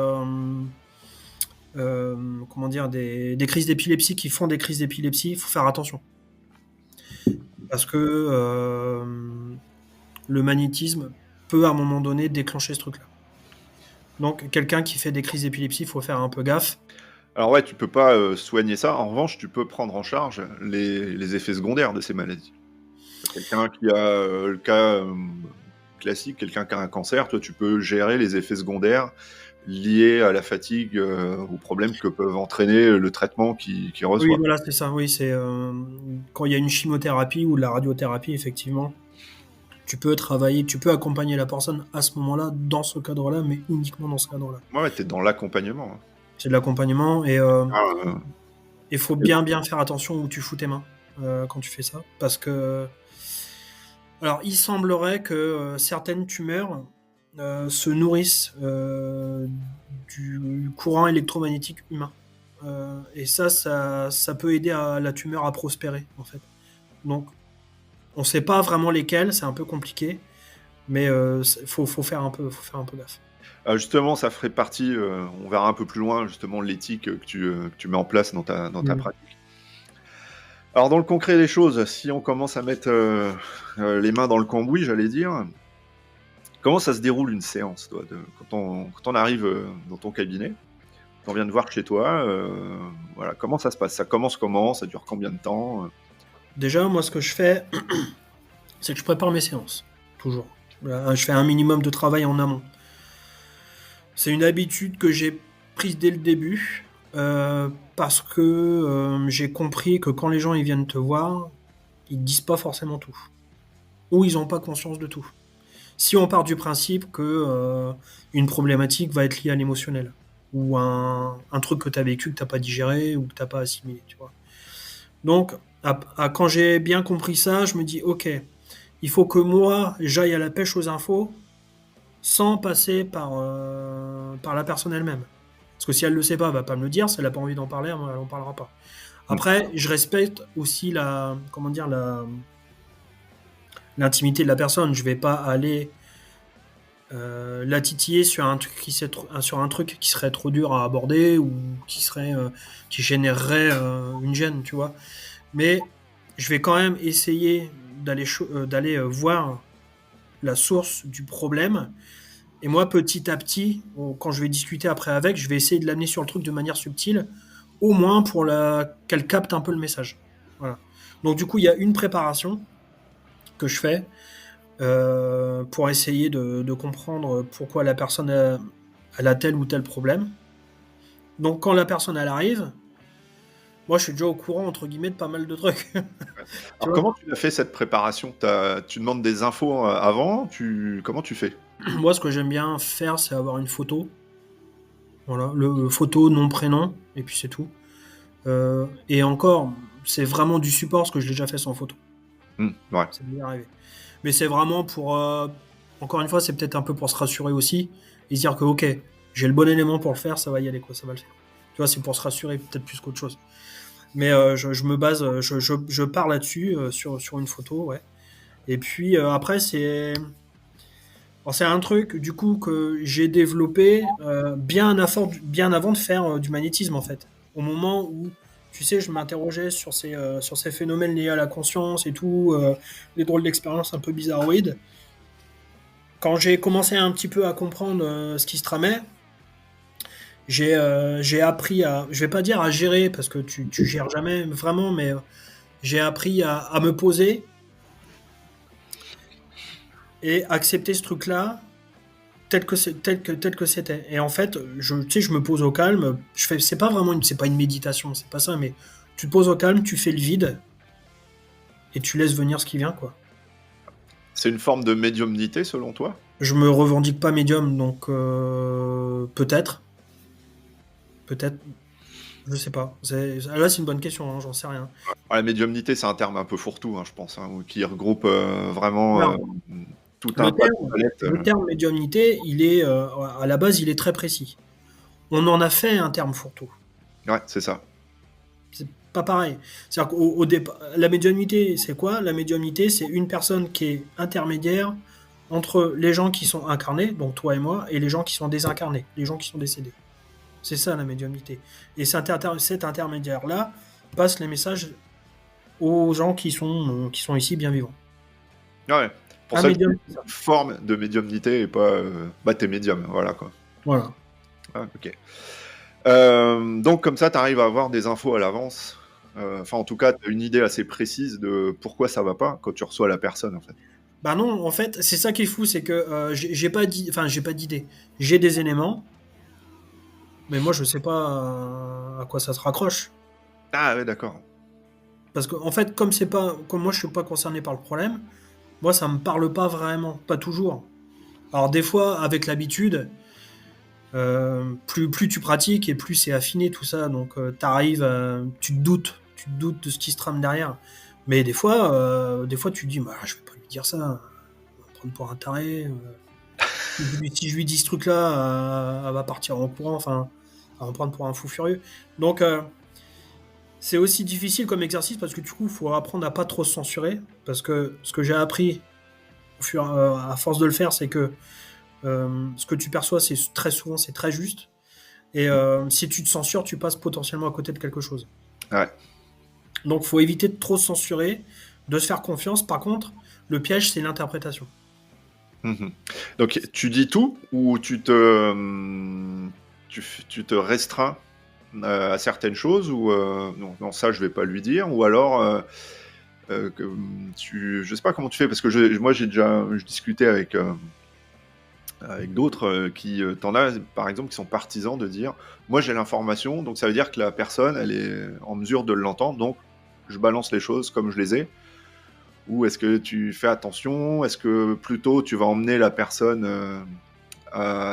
crises d'épilepsie, qui font des crises d'épilepsie, il faut faire attention. Parce que le magnétisme peut à un moment donné déclencher ce truc-là. Donc quelqu'un qui fait des crises d'épilepsie, il faut faire un peu gaffe.
Alors ouais, tu peux pas soigner ça. En revanche, tu peux prendre en charge les effets secondaires de ces maladies. Quelqu'un qui a le cas classique, quelqu'un qui a un cancer, toi tu peux gérer les effets secondaires liés à la fatigue, aux problèmes que peuvent entraîner le traitement qu'il reçoit.
Oui, voilà, c'est ça. Oui, c'est quand il y a une chimiothérapie ou de la radiothérapie, effectivement, tu peux accompagner la personne à ce moment-là, dans ce cadre-là, mais uniquement dans ce cadre-là.
Ouais, t'es dans l'accompagnement. Hein.
C'est de l'accompagnement et il faut bien faire attention où tu fous tes mains quand tu fais ça, parce que alors il semblerait que certaines tumeurs se nourrissent du courant électromagnétique humain. Et ça peut aider la tumeur à prospérer, en fait. Donc, on ne sait pas vraiment lesquelles, c'est un peu compliqué, mais faut faire un peu gaffe.
Justement, ça ferait partie, on verra un peu plus loin, justement, l'éthique que tu mets en place dans ta pratique. Alors, dans le concret des choses, si on commence à mettre les mains dans le cambouis, j'allais dire, comment ça se déroule une séance, toi, quand on arrive dans ton cabinet, on vient de voir chez toi, voilà, comment ça se passe? Ça commence comment? Ça dure combien de temps?
Déjà, moi, ce que je fais, c'est que je prépare mes séances, toujours. Je fais un minimum de travail en amont. C'est une habitude que j'ai prise dès le début, parce que j'ai compris que quand les gens ils viennent te voir, ils te disent pas forcément tout. Ou ils n'ont pas conscience de tout. Si on part du principe que une problématique va être liée à l'émotionnel, ou un truc que tu as vécu, que tu n'as pas digéré, ou que tu n'as pas assimilé, tu vois. Donc, quand j'ai bien compris ça, je me dis, ok, il faut que moi, j'aille à la pêche aux infos, sans passer par la personne elle-même. Parce que si elle ne le sait pas, elle va pas me le dire. Si elle n'a pas envie d'en parler, elle n'en parlera pas. Après, je respecte aussi l'intimité de la personne. Je vais pas aller la titiller sur un truc qui serait trop dur à aborder ou qui générerait une gêne, tu vois. Mais je vais quand même essayer d'aller voir la source du problème. Et moi, petit à petit, quand je vais discuter après avec, je vais essayer de l'amener sur le truc de manière subtile, au moins pour qu'elle capte un peu le message. Voilà. Donc du coup, il y a une préparation que je fais pour essayer de comprendre pourquoi la personne elle a tel ou tel problème. Donc quand la personne elle arrive, moi je suis déjà au courant entre guillemets de pas mal de trucs. Tu
Alors,
vois.
comment tu as fait cette préparation? Tu demandes des infos avant? Comment tu fais?
Moi, ce que j'aime bien faire, c'est avoir une photo. Voilà, le photo, nom, prénom, et puis c'est tout. Et encore, c'est vraiment du support parce que je l'ai déjà fait sans photo.
Ouais.
Ça m'est arrivé. Mais c'est vraiment pour. Encore une fois, c'est peut-être un peu pour se rassurer aussi et se dire que, ok, j'ai le bon élément pour le faire, ça va y aller, quoi, ça va le faire. Tu vois, c'est pour se rassurer peut-être plus qu'autre chose. Mais je me base, je pars là-dessus, sur une photo, ouais. Et puis après, c'est un truc, du coup, que j'ai développé bien avant de faire du magnétisme, en fait. Au moment où, tu sais, je m'interrogeais sur ces phénomènes liés à la conscience et tout, les drôles d'expériences un peu bizarroïdes. Quand j'ai commencé un petit peu à comprendre ce qui se tramait, j'ai appris à, je vais pas dire à gérer, parce que tu gères jamais vraiment, mais j'ai appris à me poser et accepter ce truc-là tel que c'était. Et en fait, tu sais, je me pose au calme. C'est pas vraiment c'est pas une méditation, c'est pas ça, mais tu te poses au calme, tu fais le vide et tu laisses venir ce qui vient, quoi.
C'est une forme de médiumnité selon toi?
Je me revendique pas médium, donc peut-être, je sais pas. Là, c'est une bonne question, hein, j'en sais rien.
Ouais, la médiumnité, c'est un terme un peu fourre-tout, je pense, qui regroupe vraiment
Alors,
tout
le
un tas de
terme,
palettes.
le terme médiumnité, il est à la base, il est très précis. On en a fait un terme fourre-tout.
Ouais, c'est ça.
C'est pas pareil. C'est-à-dire qu'au départ, la médiumnité, c'est quoi? La médiumnité, c'est une personne qui est intermédiaire entre les gens qui sont incarnés, donc toi et moi, et les gens qui sont désincarnés, les gens qui sont décédés. C'est ça la médiumnité. Et cet intermédiaire-là passe les messages aux gens qui sont ici bien vivants.
Ouais. Pour
Un
ça que
médium,
c'est une forme de médiumnité et pas t'es médium, voilà quoi.
voilà.
Ah, ok. Donc comme ça, tu arrives à avoir des infos à l'avance. Enfin, en tout cas, tu as une idée assez précise de pourquoi ça va pas quand tu reçois la personne, en fait.
Bah non, en fait, c'est ça qui est fou, c'est que j'ai pas d'idée. J'ai des éléments, mais moi je sais pas à quoi ça se raccroche.
Ah ouais, d'accord.
Parce que en fait, comme moi je suis pas concerné par le problème, moi ça me parle pas vraiment, pas toujours. Alors des fois, avec l'habitude, plus tu pratiques et plus c'est affiné tout ça, donc tu te doutes de ce qui se trame derrière. Mais des fois tu te dis, bah, je vais pas lui dire ça, on va me prendre pour un taré. Si je lui dis ce truc-là, elle va partir en courant, enfin, elle va me prendre pour un fou furieux. Donc c'est aussi difficile comme exercice parce que du coup, il faut apprendre à pas trop se censurer. Parce que ce que j'ai appris à force de le faire, c'est que ce que tu perçois, c'est très souvent, c'est très juste. Et si tu te censures, tu passes potentiellement à côté de quelque chose.
Ouais.
Donc, il faut éviter de trop se censurer, de se faire confiance. Par contre, le piège, c'est l'interprétation.
Mhm. Donc, tu dis tout ou tu te restreins à certaines choses ou non, ça, je vais pas lui dire. Ou alors, je sais pas comment tu fais parce que moi, je discutais avec avec d'autres t'en as par exemple qui sont partisans de dire moi j'ai l'information, donc ça veut dire que la personne elle est en mesure de l'entendre, donc je balance les choses comme je les ai. Ou est-ce que tu fais attention? Est-ce que plutôt tu vas emmener la personne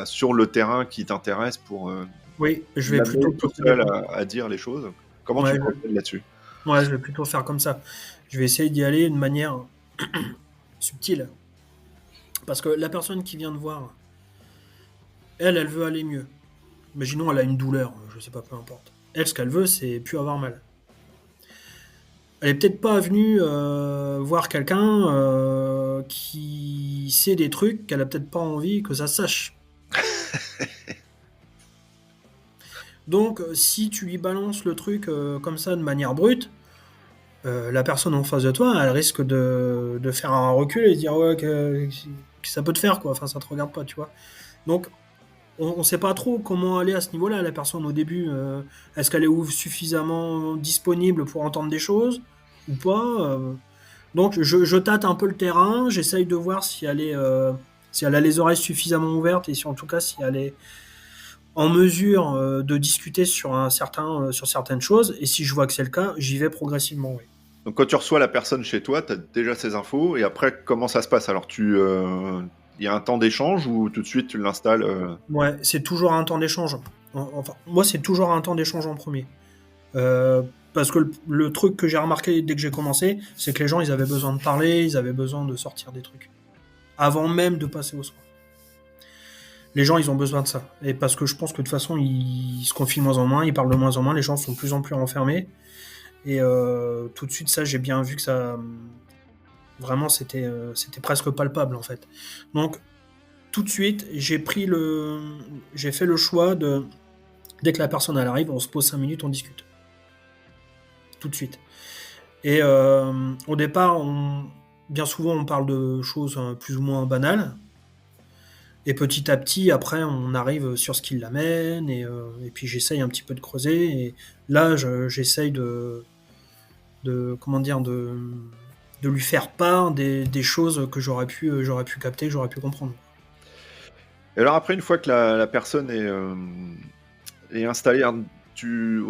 sur le terrain qui t'intéresse pour
Oui, je vais
l'amener
plutôt
tout
procéder
seul
comme
à dire les choses? Comment tu
ouais,
procèdes là-dessus?
ouais, je vais plutôt faire comme ça. Je vais essayer d'y aller de manière subtile. Parce que la personne qui vient de voir, elle veut aller mieux. Imaginons, elle a une douleur, je sais pas, peu importe. Elle, ce qu'elle veut, c'est plus avoir mal. Elle est peut-être pas venue voir quelqu'un qui sait des trucs qu'elle a peut-être pas envie que ça sache. Donc, si tu lui balances le truc comme ça de manière brute, la personne en face de toi, elle risque de faire un recul et de dire ouais que ça peut te faire quoi. Enfin, ça te regarde pas, tu vois. Donc, on sait pas trop comment aller à ce niveau-là. La personne au début, est-ce qu'elle est suffisamment disponible pour entendre des choses ou pas Donc, je tâte un peu le terrain. J'essaye de voir si elle a les oreilles suffisamment ouvertes et si en tout cas si elle est en mesure de discuter sur certaines choses. Et si je vois que c'est le cas, j'y vais progressivement. Oui.
Donc quand tu reçois la personne chez toi, tu as déjà ces infos, et après comment ça se passe? Alors il y a un temps d'échange ou tout de suite tu l'installes
Ouais, c'est toujours un temps d'échange. Enfin, moi, c'est toujours un temps d'échange en premier. Parce que le truc que j'ai remarqué dès que j'ai commencé, c'est que les gens, ils avaient besoin de parler, ils avaient besoin de sortir des trucs. Avant même de passer au soin. Les gens, ils ont besoin de ça. Et parce que je pense que de toute façon, ils se confient de moins en moins, ils parlent de moins en moins, les gens sont de plus en plus renfermés. Et tout de suite, ça, j'ai bien vu que ça... Vraiment, c'était presque palpable, en fait. Donc, tout de suite, j'ai fait le choix de... Dès que la personne elle arrive, on se pose 5 minutes, on discute. Tout de suite. Et au départ, bien souvent, on parle de choses plus ou moins banales. Et petit à petit, après, on arrive sur ce qui l'amène. Et puis, j'essaye un petit peu de creuser. Et là, j'essaye comment dire, de lui faire part des choses que j'aurais pu capter, que j'aurais pu comprendre.
Et alors après, une fois que la personne est installée, hein, tu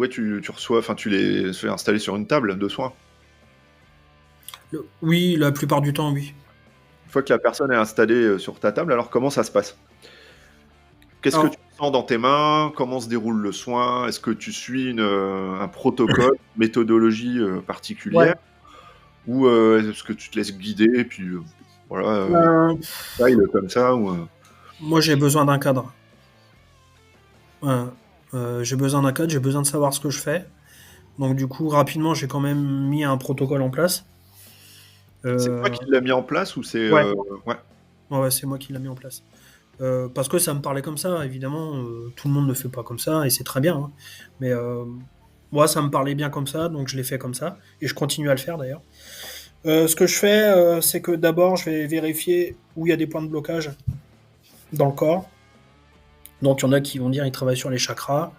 reçois, enfin tu les fais installer sur une table de soins.
Oui, la plupart du temps, oui.
Une fois que la personne est installée sur ta table, alors comment ça se passe? Qu'est-ce que
Alors,
tu sens dans tes mains? Comment se déroule le soin? Est-ce que tu suis un protocole, une méthodologie particulière?
ouais.
Ou est-ce que tu te laisses guider et puis voilà,
Euh,
style comme ça ou,
Moi, j'ai besoin d'un cadre. J'ai besoin d'un cadre, j'ai besoin de savoir ce que je fais. Donc, du coup, rapidement, j'ai quand même mis un protocole en place.
c'est toi
Euh,
qui l'as mis en place ou c'est
ouais,
ouais.
ouais, c'est moi qui l'ai mis en place. Parce que ça me parlait comme ça, évidemment. Tout le monde ne fait pas comme ça, et c'est très bien. Hein. Mais moi, ça me parlait bien comme ça, donc je l'ai fait comme ça. Et je continue à le faire d'ailleurs. Ce que je fais, c'est que d'abord, je vais vérifier où il y a des points de blocage dans le corps. Donc, il y en a qui vont dire qu'ils travaillent sur les chakras.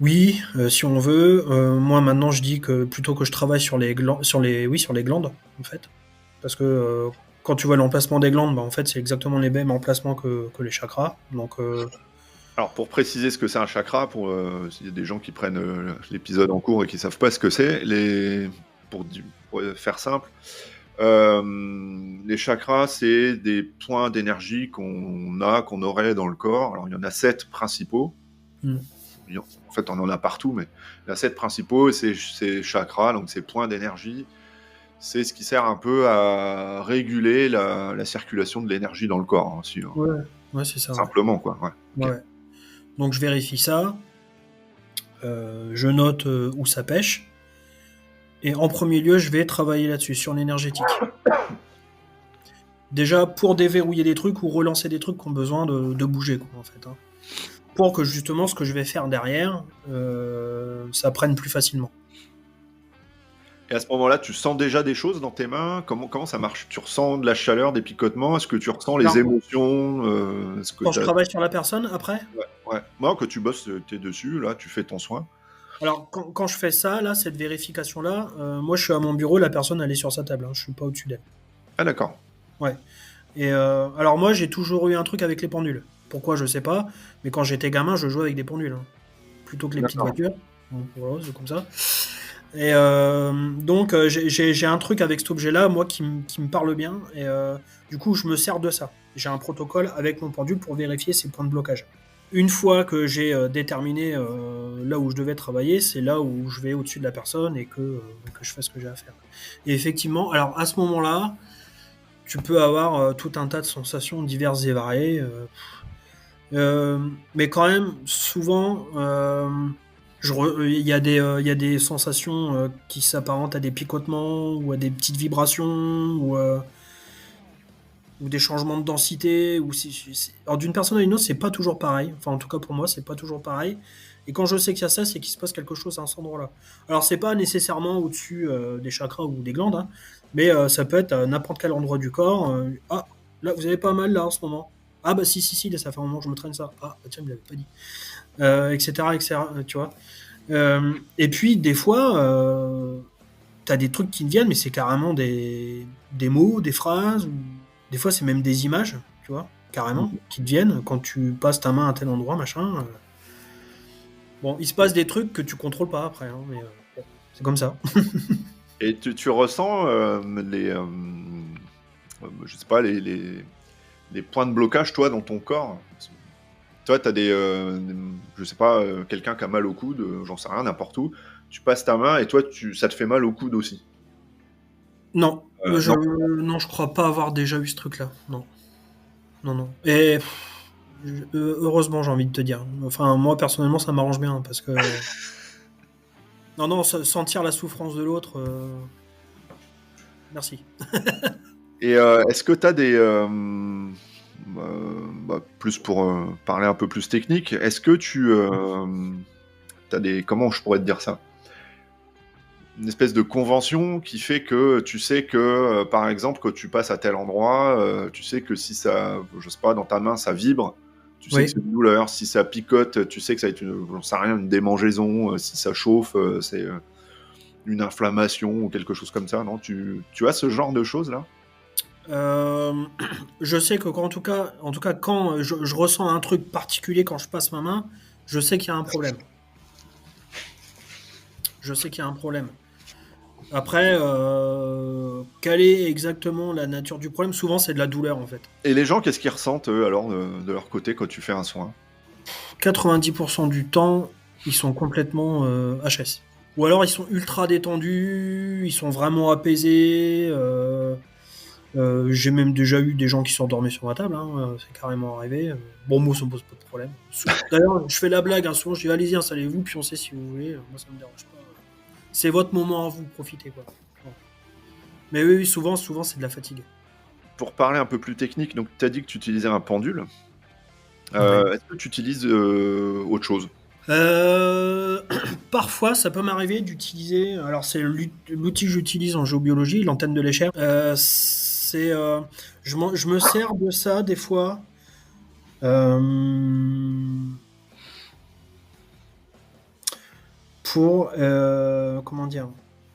Oui, si on veut. Moi, maintenant, je dis que plutôt que je travaille sur les glandes, oui, sur les glandes, en fait. Parce que quand tu vois l'emplacement des glandes, bah, en fait, c'est exactement les mêmes emplacements que les chakras. Donc,
Alors pour préciser ce que c'est un chakra, pour s'il y a des gens qui prennent l'épisode en cours et qui savent pas ce que c'est, pour faire simple, les chakras c'est des points d'énergie qu'on aurait dans le corps. Alors il y en a 7 principaux.
hmm.
En fait, on en a partout, mais il y a 7 principaux et ces chakras, donc ces points d'énergie, c'est ce qui sert un peu à réguler la circulation de l'énergie dans le corps, hein,
Ouais, ouais, c'est ça, ouais.
simplement quoi. Ouais. Ok.
Ouais. Donc, je vérifie ça. Je note où ça pêche. Et en premier lieu, je vais travailler là-dessus, sur l'énergétique. Déjà, pour déverrouiller des trucs ou relancer des trucs qui ont besoin de bouger, quoi, en fait. Hein. Pour que justement, ce que je vais faire derrière, ça prenne plus facilement.
Et à ce moment-là, tu sens déjà des choses dans tes mains? Comment ça marche? Tu ressens de la chaleur, des picotements? Est-ce que tu ressens les
Alors,
émotions? Est-ce que
quand je
t'as...
travaille sur la personne, après,
Ouais, ouais. Moi, que tu bosses, t'es dessus, là, tu fais ton soin.
alors quand je fais ça, là, cette vérification-là, moi je suis à mon bureau, la personne elle est sur sa table, hein, je suis pas au-dessus d'elle.
Ah d'accord.
Ouais. Et alors moi, j'ai toujours eu un truc avec les pendules. Pourquoi, je sais pas. Mais quand j'étais gamin, je jouais avec des pendules, hein, plutôt que les petites
D'accord.
voitures. Donc, voilà, c'est comme ça. Et donc, j'ai un truc avec cet objet-là, moi, qui me parle bien. Et du coup, je me sers de ça. J'ai un protocole avec mon pendule pour vérifier ses points de blocage. Une fois que j'ai déterminé là où je devais travailler, c'est là où je vais au-dessus de la personne et que je fais ce que j'ai à faire. Et effectivement, alors à ce moment-là, tu peux avoir tout un tas de sensations diverses et variées. Mais quand même, souvent, il y a des sensations qui s'apparentent à des picotements ou à des petites vibrations ou des changements de densité. Alors d'une personne à une autre, c'est pas toujours pareil. Enfin, en tout cas pour moi, c'est pas toujours pareil. Et quand je sais qu'il y a ça, c'est qu'il se passe quelque chose à cet endroit-là. Alors c'est pas nécessairement au-dessus des chakras ou des glandes, hein, mais ça peut être à n'importe quel endroit du corps. Ah, là, vous avez pas mal là en ce moment. Ah bah si, là, ça fait un moment que je me traîne ça. Ah bah tiens, il me l'avait pas dit. Etc., etc., tu vois. Et puis des fois, t'as des trucs qui te viennent, mais c'est carrément des mots, des phrases, ou des fois c'est même des images, tu vois, carrément,
Mhm.
qui te viennent quand tu passes ta main à tel endroit, machin. Bon, il se passe des trucs que tu contrôles pas après, hein, mais bon, c'est comme ça.
Et tu ressens je sais pas, les points de blocage, toi, dans ton corps. Toi, tu as je sais pas, quelqu'un qui a mal au coude, j'en sais rien, n'importe où. Tu passes ta main et toi, ça te fait mal au coude aussi.
Non,
Non.
non, je crois pas avoir déjà eu ce truc-là. Non, non, non. Et heureusement, j'ai envie de te dire. Enfin, moi personnellement, ça m'arrange bien parce que non, non, sentir la souffrance de l'autre. Merci.
Et est-ce que tu as plus pour parler un peu plus technique, est-ce que tu as comment je pourrais te dire ça? Une espèce de convention qui fait que tu sais que, par exemple, quand tu passes à tel endroit, tu sais que si ça, je sais pas, dans ta main, ça vibre, tu sais que
Oui.
c'est une douleur. Si ça picote, tu sais que ça va être j'en sais rien, une démangeaison. Si ça chauffe, c'est une inflammation ou quelque chose comme ça, non? Tu as ce genre de choses-là?
Euh, je sais que en tout cas, quand je ressens un truc particulier quand je passe ma main, je sais qu'il y a un problème. Je sais qu'il y a un problème. Après, quelle est exactement la nature du problème? Souvent, c'est de la douleur en fait.
Et les gens, qu'est-ce qu'ils ressentent, eux, alors, de leur côté, quand tu fais un soin?
90% du temps, ils sont complètement HS. Ou alors ils sont ultra détendus, ils sont vraiment apaisés. J'ai même déjà eu des gens qui s'endormaient sur ma table, hein, c'est carrément arrivé. Bon, moi, ça me pose pas de problème. D'ailleurs, je fais la blague, hein, souvent je dis allez-y, installez-vous, puis on sait si vous voulez. Moi, ça me dérange pas. C'est votre moment à vous, profitez quoi. Bon. Mais oui, souvent, c'est de la fatigue.
Pour parler un peu plus technique, donc tu as dit que tu utilisais un pendule.
Ouais.
Est-ce que tu utilises autre chose?
Euh, Parfois, ça peut m'arriver d'utiliser. Alors, c'est l'outil que j'utilise en géobiologie, l'antenne de l'échelle. Je me sers de ça des fois. euh, pour comment dire,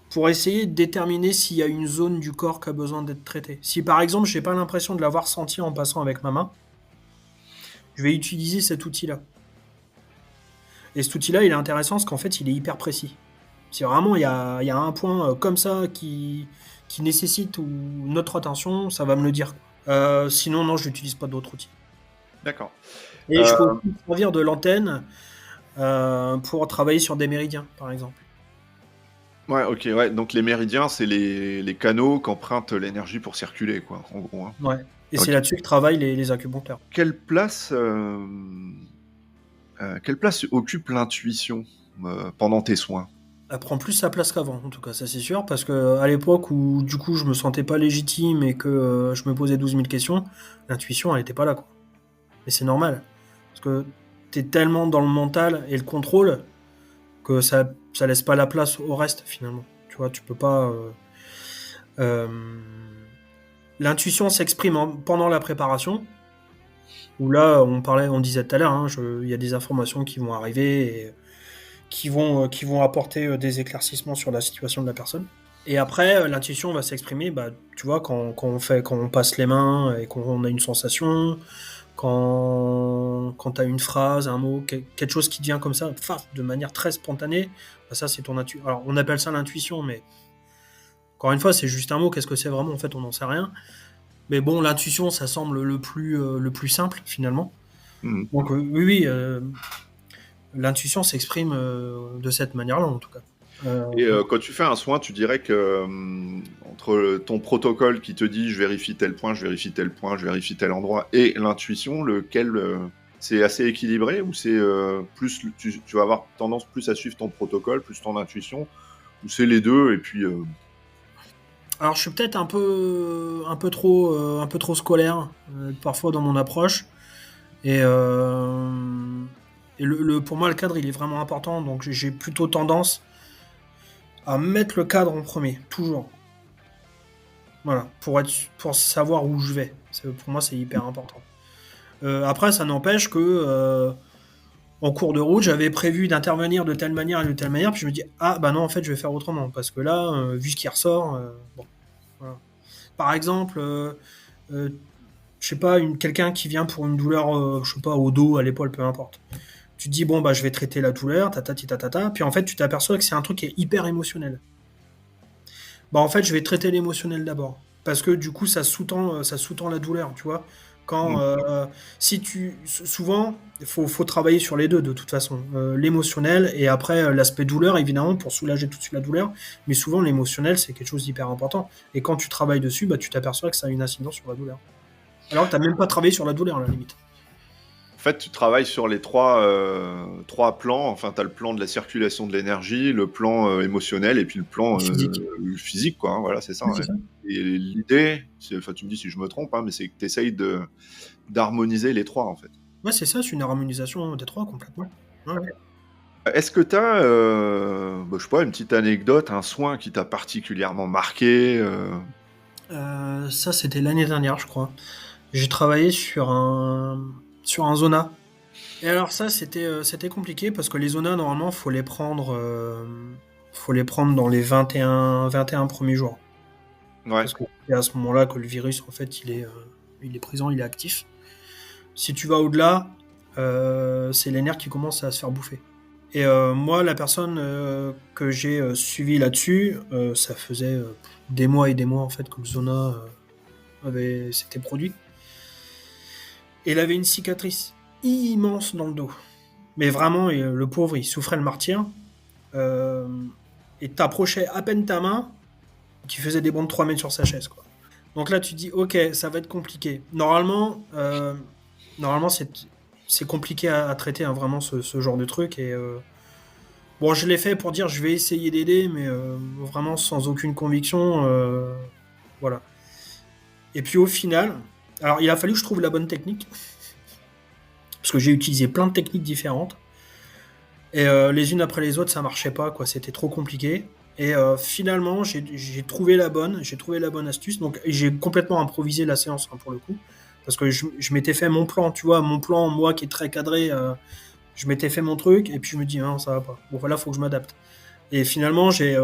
pour essayer de déterminer s'il y a une zone du corps qui a besoin d'être traitée. Si par exemple j'ai pas l'impression de l'avoir senti en passant avec ma main, je vais utiliser cet outil-là. Et cet outil-là, il est intéressant parce qu'en fait, il est hyper précis. Si vraiment il y a un point comme ça qui nécessite notre attention, ça va me le dire. Sinon, non, je n'utilise pas d'autres outils.
D'accord.
Et je peux
Euh,
aussi me servir de l'antenne pour travailler sur des méridiens, par exemple.
ouais, ok, ouais. Donc les méridiens, c'est les canaux qu'emprunte l'énergie pour circuler, quoi, en gros, hein.
Ouais. Et c'est
Ok.
là-dessus que travaillent les acupuncteurs.
Quelle place occupe l'intuition pendant tes soins?
Elle prend plus sa place qu'avant, en tout cas, ça c'est sûr, parce que à l'époque où du coup je me sentais pas légitime et que je me posais 12 000 questions, l'intuition elle était pas là, quoi. Et c'est normal, parce que t'es tellement dans le mental et le contrôle que ça laisse pas la place au reste finalement. Tu vois, tu peux pas. Euh, L'intuition s'exprime pendant la préparation, où là on disait tout à l'heure, hein, il y a des informations qui vont arriver et qui vont apporter des éclaircissements sur la situation de la personne. Et après, l'intuition va s'exprimer, bah, tu vois, quand on passe les mains et qu'on a une sensation, quand tu as une phrase, un mot, quelque chose qui te vient comme ça, de manière très spontanée, bah, ça c'est ton intuition. Alors on appelle ça l'intuition, mais encore une fois, c'est juste un mot. Qu'est-ce que c'est vraiment? En fait, on n'en sait rien. Mais bon, l'intuition, ça semble le plus simple finalement.
Mhm.
Donc oui, l'intuition s'exprime de cette manière-là en tout cas.
Et quand tu fais un soin, tu dirais que entre ton protocole qui te dit je vérifie tel point, je vérifie tel point, je vérifie tel endroit, et l'intuition, lequel c'est assez équilibré ou c'est plus tu vas avoir tendance plus à suivre ton protocole, plus ton intuition, ou c'est les deux et puis
Alors je suis peut-être un peu trop scolaire parfois dans mon approche. Et, pour moi, le cadre, il est vraiment important. Donc, j'ai plutôt tendance à mettre le cadre en premier, toujours. Voilà, pour savoir où je vais. Pour moi, c'est hyper important. Après, ça n'empêche que en cours de route, j'avais prévu d'intervenir de telle manière et de telle manière, puis je me dis ah bah non, en fait, je vais faire autrement parce que là, vu ce qui ressort, bon, voilà. Par exemple, euh, je sais pas, quelqu'un qui vient pour une douleur, je sais pas, au dos, à l'épaule, peu importe. Tu te dis bon bah je vais traiter la douleur, puis en fait tu t'aperçois que c'est un truc qui est hyper émotionnel. Bah en fait je vais traiter l'émotionnel d'abord parce que du coup ça sous-tend la douleur, tu vois. Quand si tu souvent faut travailler sur les deux de toute façon, l'émotionnel et après l'aspect douleur évidemment pour soulager tout de suite la douleur, mais souvent l'émotionnel c'est quelque chose d'hyper important et quand tu travailles dessus bah tu t'aperçois que ça a une incidence sur la douleur. Alors que t'as même pas travaillé sur la douleur à la limite.
en fait tu travailles sur les trois plans. Enfin, tu as le plan de la circulation de l'énergie, le plan émotionnel et puis le plan
Physique.
physique, quoi. Hein, voilà, c'est ça.
Oui, c'est
Ouais.
ça.
Et l'idée, enfin, tu me dis si je me trompe, hein, mais c'est que tu essayes d'harmoniser les trois, en fait.
Ouais, c'est ça, c'est une harmonisation des trois complètement. Ouais, ouais.
Est-ce que tu as, bah, je sais pas, une petite anecdote, un soin qui t'a particulièrement marqué
Ça, c'était l'année dernière, je crois. J'ai travaillé sur un zona. Et alors ça, c'était compliqué parce que les zonas, normalement, faut les prendre dans les 21 premiers jours.
Ouais,
Parce que c'est à ce moment-là que le virus, en fait, il est présent, il est actif. Si tu vas au-delà, c'est les nerfs qui commencent à se faire bouffer. Et moi, la personne que j'ai suivie là-dessus, ça faisait des mois et des mois en fait que le zona s'était produit. Et il avait une cicatrice immense dans le dos. Mais vraiment, le pauvre, il souffrait le martyr. Euh, et t'approchais à peine ta main, qui faisait des bonds de 3 mètres sur sa chaise, quoi. Donc là, tu te dis, ok, ça va être compliqué. Normalement c'est compliqué à traiter, hein, vraiment, ce genre de truc. Et bon, je l'ai fait pour dire, je vais essayer d'aider, mais vraiment sans aucune conviction. Voilà. Et puis au final, alors il a fallu que je trouve la bonne technique, parce que j'ai utilisé plein de techniques différentes. Et les unes après les autres, ça marchait pas, quoi. C'était trop compliqué. Et finalement, j'ai trouvé la bonne astuce. Donc, j'ai complètement improvisé la séance, hein, pour le coup. Parce que je m'étais fait mon plan, tu vois, mon plan, moi qui est très cadré, je m'étais fait mon truc, et puis je me dis, non, ça va pas. Bon, voilà, faut que je m'adapte. Et finalement, j'ai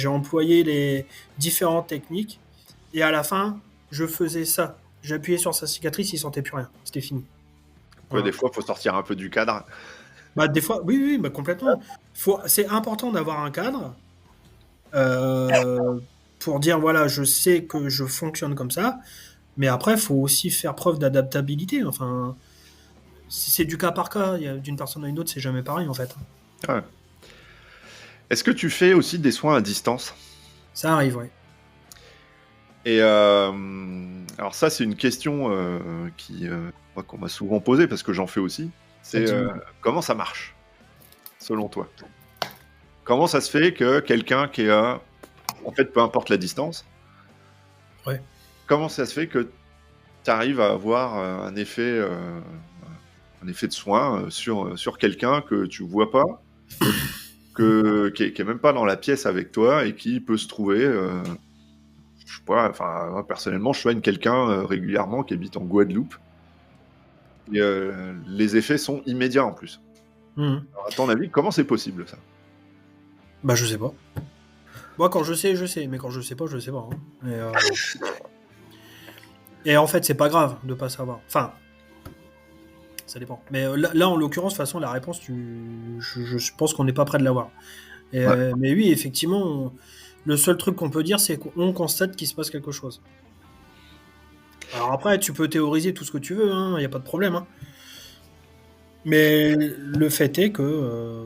employé les différentes techniques. Et à la fin, je faisais ça. J'appuyais sur sa cicatrice, il sentait plus rien. C'était fini.
quoi, des
Voilà.
fois, il faut sortir un peu du cadre.
Bah, des fois, oui, oui, bah, complètement. C'est important d'avoir un cadre euh, pour dire, voilà, je sais que je fonctionne comme ça, mais après, il faut aussi faire preuve d'adaptabilité. Enfin, si c'est du cas par cas, d'une personne à une autre, c'est jamais pareil, en fait.
Ouais. Est-ce que tu fais aussi des soins à distance?
Ça arrive, ouais.
Et alors ça, c'est une question moi, qu'on m'a souvent posée parce que j'en fais aussi. C'est
Dis-moi.
comment ça marche, selon toi? Comment ça se fait que quelqu'un qui est en fait, peu importe la distance,
Ouais.
comment ça se fait que tu arrives à avoir un effet de soin sur quelqu'un que tu vois pas, qui est même pas dans la pièce avec toi et qui peut se trouver, je sais pas, enfin, moi, personnellement, je soigne quelqu'un régulièrement qui habite en Guadeloupe. Et les effets sont immédiats en plus.
Mhm.
Alors, à ton avis, comment c'est possible ça?
Bah, je sais pas. Moi, quand je sais, mais quand je sais pas, je sais pas. Hein. Et en fait, c'est pas grave de pas savoir. Enfin, ça dépend. Mais là, en l'occurrence, de toute façon, la réponse, je pense qu'on n'est pas près de l'avoir.
Ouais.
Mais oui, effectivement, le seul truc qu'on peut dire, c'est qu'on constate qu'il se passe quelque chose. Alors après, tu peux théoriser tout ce que tu veux, il n'y a pas de problème. Hein. Mais le fait est que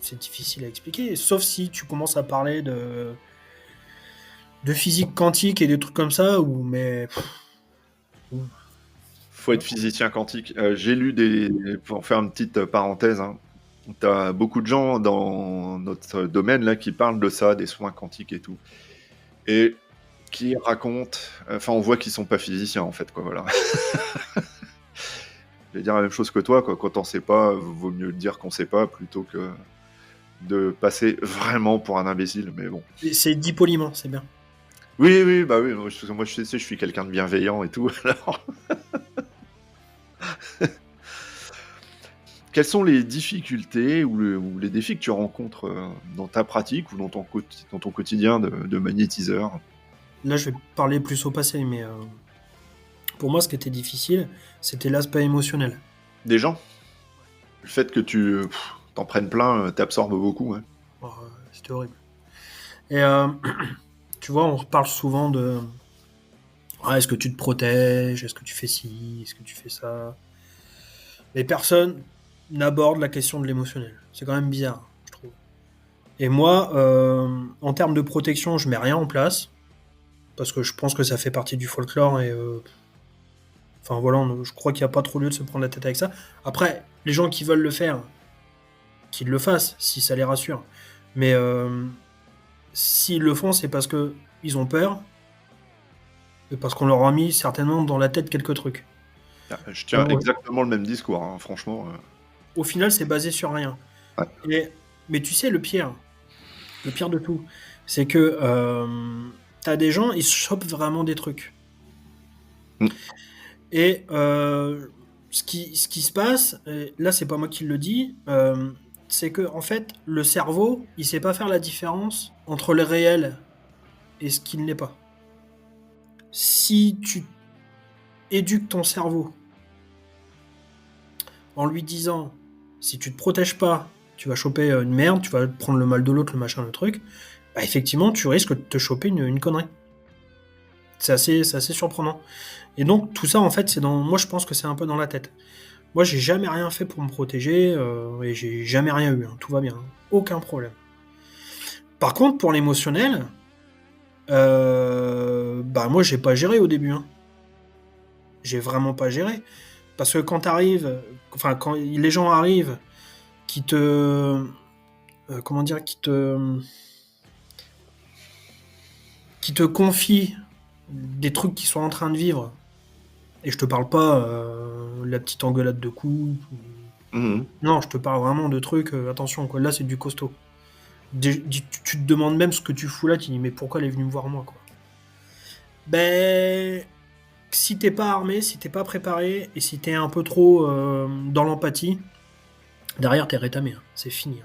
c'est difficile à expliquer, sauf si tu commences à parler de physique quantique et des trucs comme ça, mais
Faut être physicien quantique. J'ai lu pour faire une petite parenthèse, hein, t'as beaucoup de gens dans notre domaine là qui parlent de ça, des soins quantiques et tout, et qui racontent. Enfin, on voit qu'ils sont pas physiciens en fait, quoi. Voilà. Je vais dire la même chose que toi, quoi. Quand on sait pas, vaut mieux dire qu'on sait pas plutôt que de passer vraiment pour un imbécile. Mais bon.
c'est dit poliment, c'est bien.
Oui, bah oui. Moi, je sais, je suis quelqu'un de bienveillant et tout. Alors. Quelles sont les difficultés ou les défis que tu rencontres dans ta pratique ou dans ton quotidien de magnétiseur?
Là, je vais parler plus au passé, mais pour moi, ce qui était difficile, c'était l'aspect émotionnel.
Des gens? Le fait que tu t'en prennes plein t'absorbe beaucoup. Hein.
Oh, c'était horrible. Et tu vois, on parle souvent de est-ce que tu te protèges, est-ce que tu fais ci, est-ce que tu fais ça. Mais personne n'aborde la question de l'émotionnel. C'est quand même bizarre, je trouve. Et moi, en termes de protection, je mets rien en place. Parce que je pense que ça fait partie du folklore et enfin voilà, je crois qu'il n'y a pas trop lieu de se prendre la tête avec ça. Après, les gens qui veulent le faire, qu'ils le fassent, si ça les rassure. Mais s'ils le font, c'est parce que ils ont peur et parce qu'on leur a mis certainement dans la tête quelques trucs.
Ah, je tiens
Ouais.
exactement le même discours, hein, franchement.
Au final, c'est basé sur rien.
Ouais.
Mais tu sais, le pire de tout, c'est que t'as des gens, ils se chopent vraiment des trucs.
Mm.
Et ce qui se passe, et là c'est pas moi qui le dis, c'est que en fait le cerveau il sait pas faire la différence entre le réel et ce qui ne l'est pas. Si tu éduques ton cerveau en lui disant si tu te protèges pas, tu vas choper une merde, tu vas prendre le mal de l'autre, le machin, le truc, bah effectivement tu risques de te choper une connerie. C'est assez surprenant. Et donc tout ça en fait c'est dans. Moi je pense que c'est un peu dans la tête. Moi, j'ai jamais rien fait pour me protéger et j'ai jamais rien eu. Tout va bien, aucun problème. Par contre, pour l'émotionnel, bah moi, j'ai pas géré au début. J'ai vraiment pas géré parce que quand t'arrives, enfin quand les gens arrivent, qui te, comment dire, qui te confient des trucs qu'ils sont en train de vivre. Et je te parle pas la petite engueulade de coups.
Mhm.
Non, je te parle vraiment de trucs. Attention, quoi. Là, c'est du costaud. Tu te demandes même ce que tu fous là, tu dis mais pourquoi elle est venue me voir moi quoi. Ben si t'es pas armé, si t'es pas préparé et si t'es un peu trop dans l'empathie, derrière t'es rétamé, c'est fini.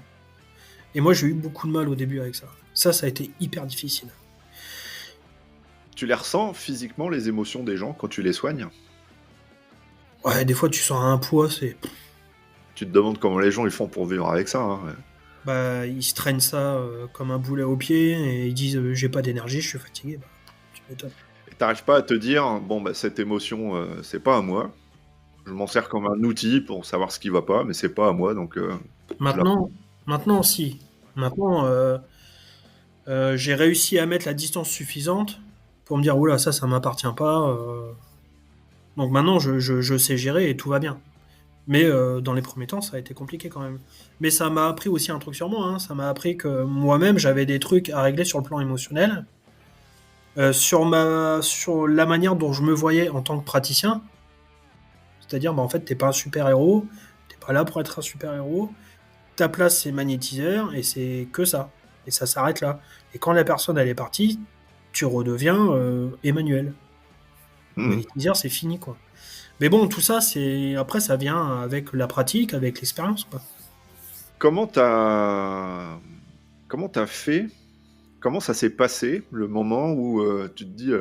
Et moi j'ai eu beaucoup de mal au début avec ça. Ça a été hyper difficile.
Tu les ressens physiquement, les émotions des gens, quand tu les soignes?
Ouais, des fois tu sens un poids, c'est.
Tu te demandes comment les gens ils font pour vivre avec ça. Hein.
Bah ils se traînent ça comme un boulet au pied et ils disent j'ai pas d'énergie, je suis fatigué. Bah, tu m'étonnes.
Et t'arrives pas à te dire, bon, bah, cette émotion, c'est pas à moi. Je m'en sers comme un outil pour savoir ce qui va pas, mais c'est pas à moi, donc je la prends.
Maintenant si. Maintenant j'ai réussi à mettre la distance suffisante pour me dire oula ça m'appartient pas. Donc maintenant je sais gérer et tout va bien. Mais dans les premiers temps ça a été compliqué quand même. Mais ça m'a appris aussi un truc sur moi. Ça m'a appris que moi-même j'avais des trucs à régler sur le plan émotionnel, sur la manière dont je me voyais en tant que praticien. C'est-à-dire bah, en fait t'es pas un super héros, t'es pas là pour être un super héros. Ta place c'est magnétiseur et c'est que ça. Et ça s'arrête là. Et quand la personne elle est partie, tu redeviens Emmanuel.
Mhm.
Magnétiseur c'est fini quoi. Mais bon, tout ça, après ça vient avec la pratique, avec l'expérience quoi.
Comment t'as fait comment ça s'est passé, le moment où tu te dis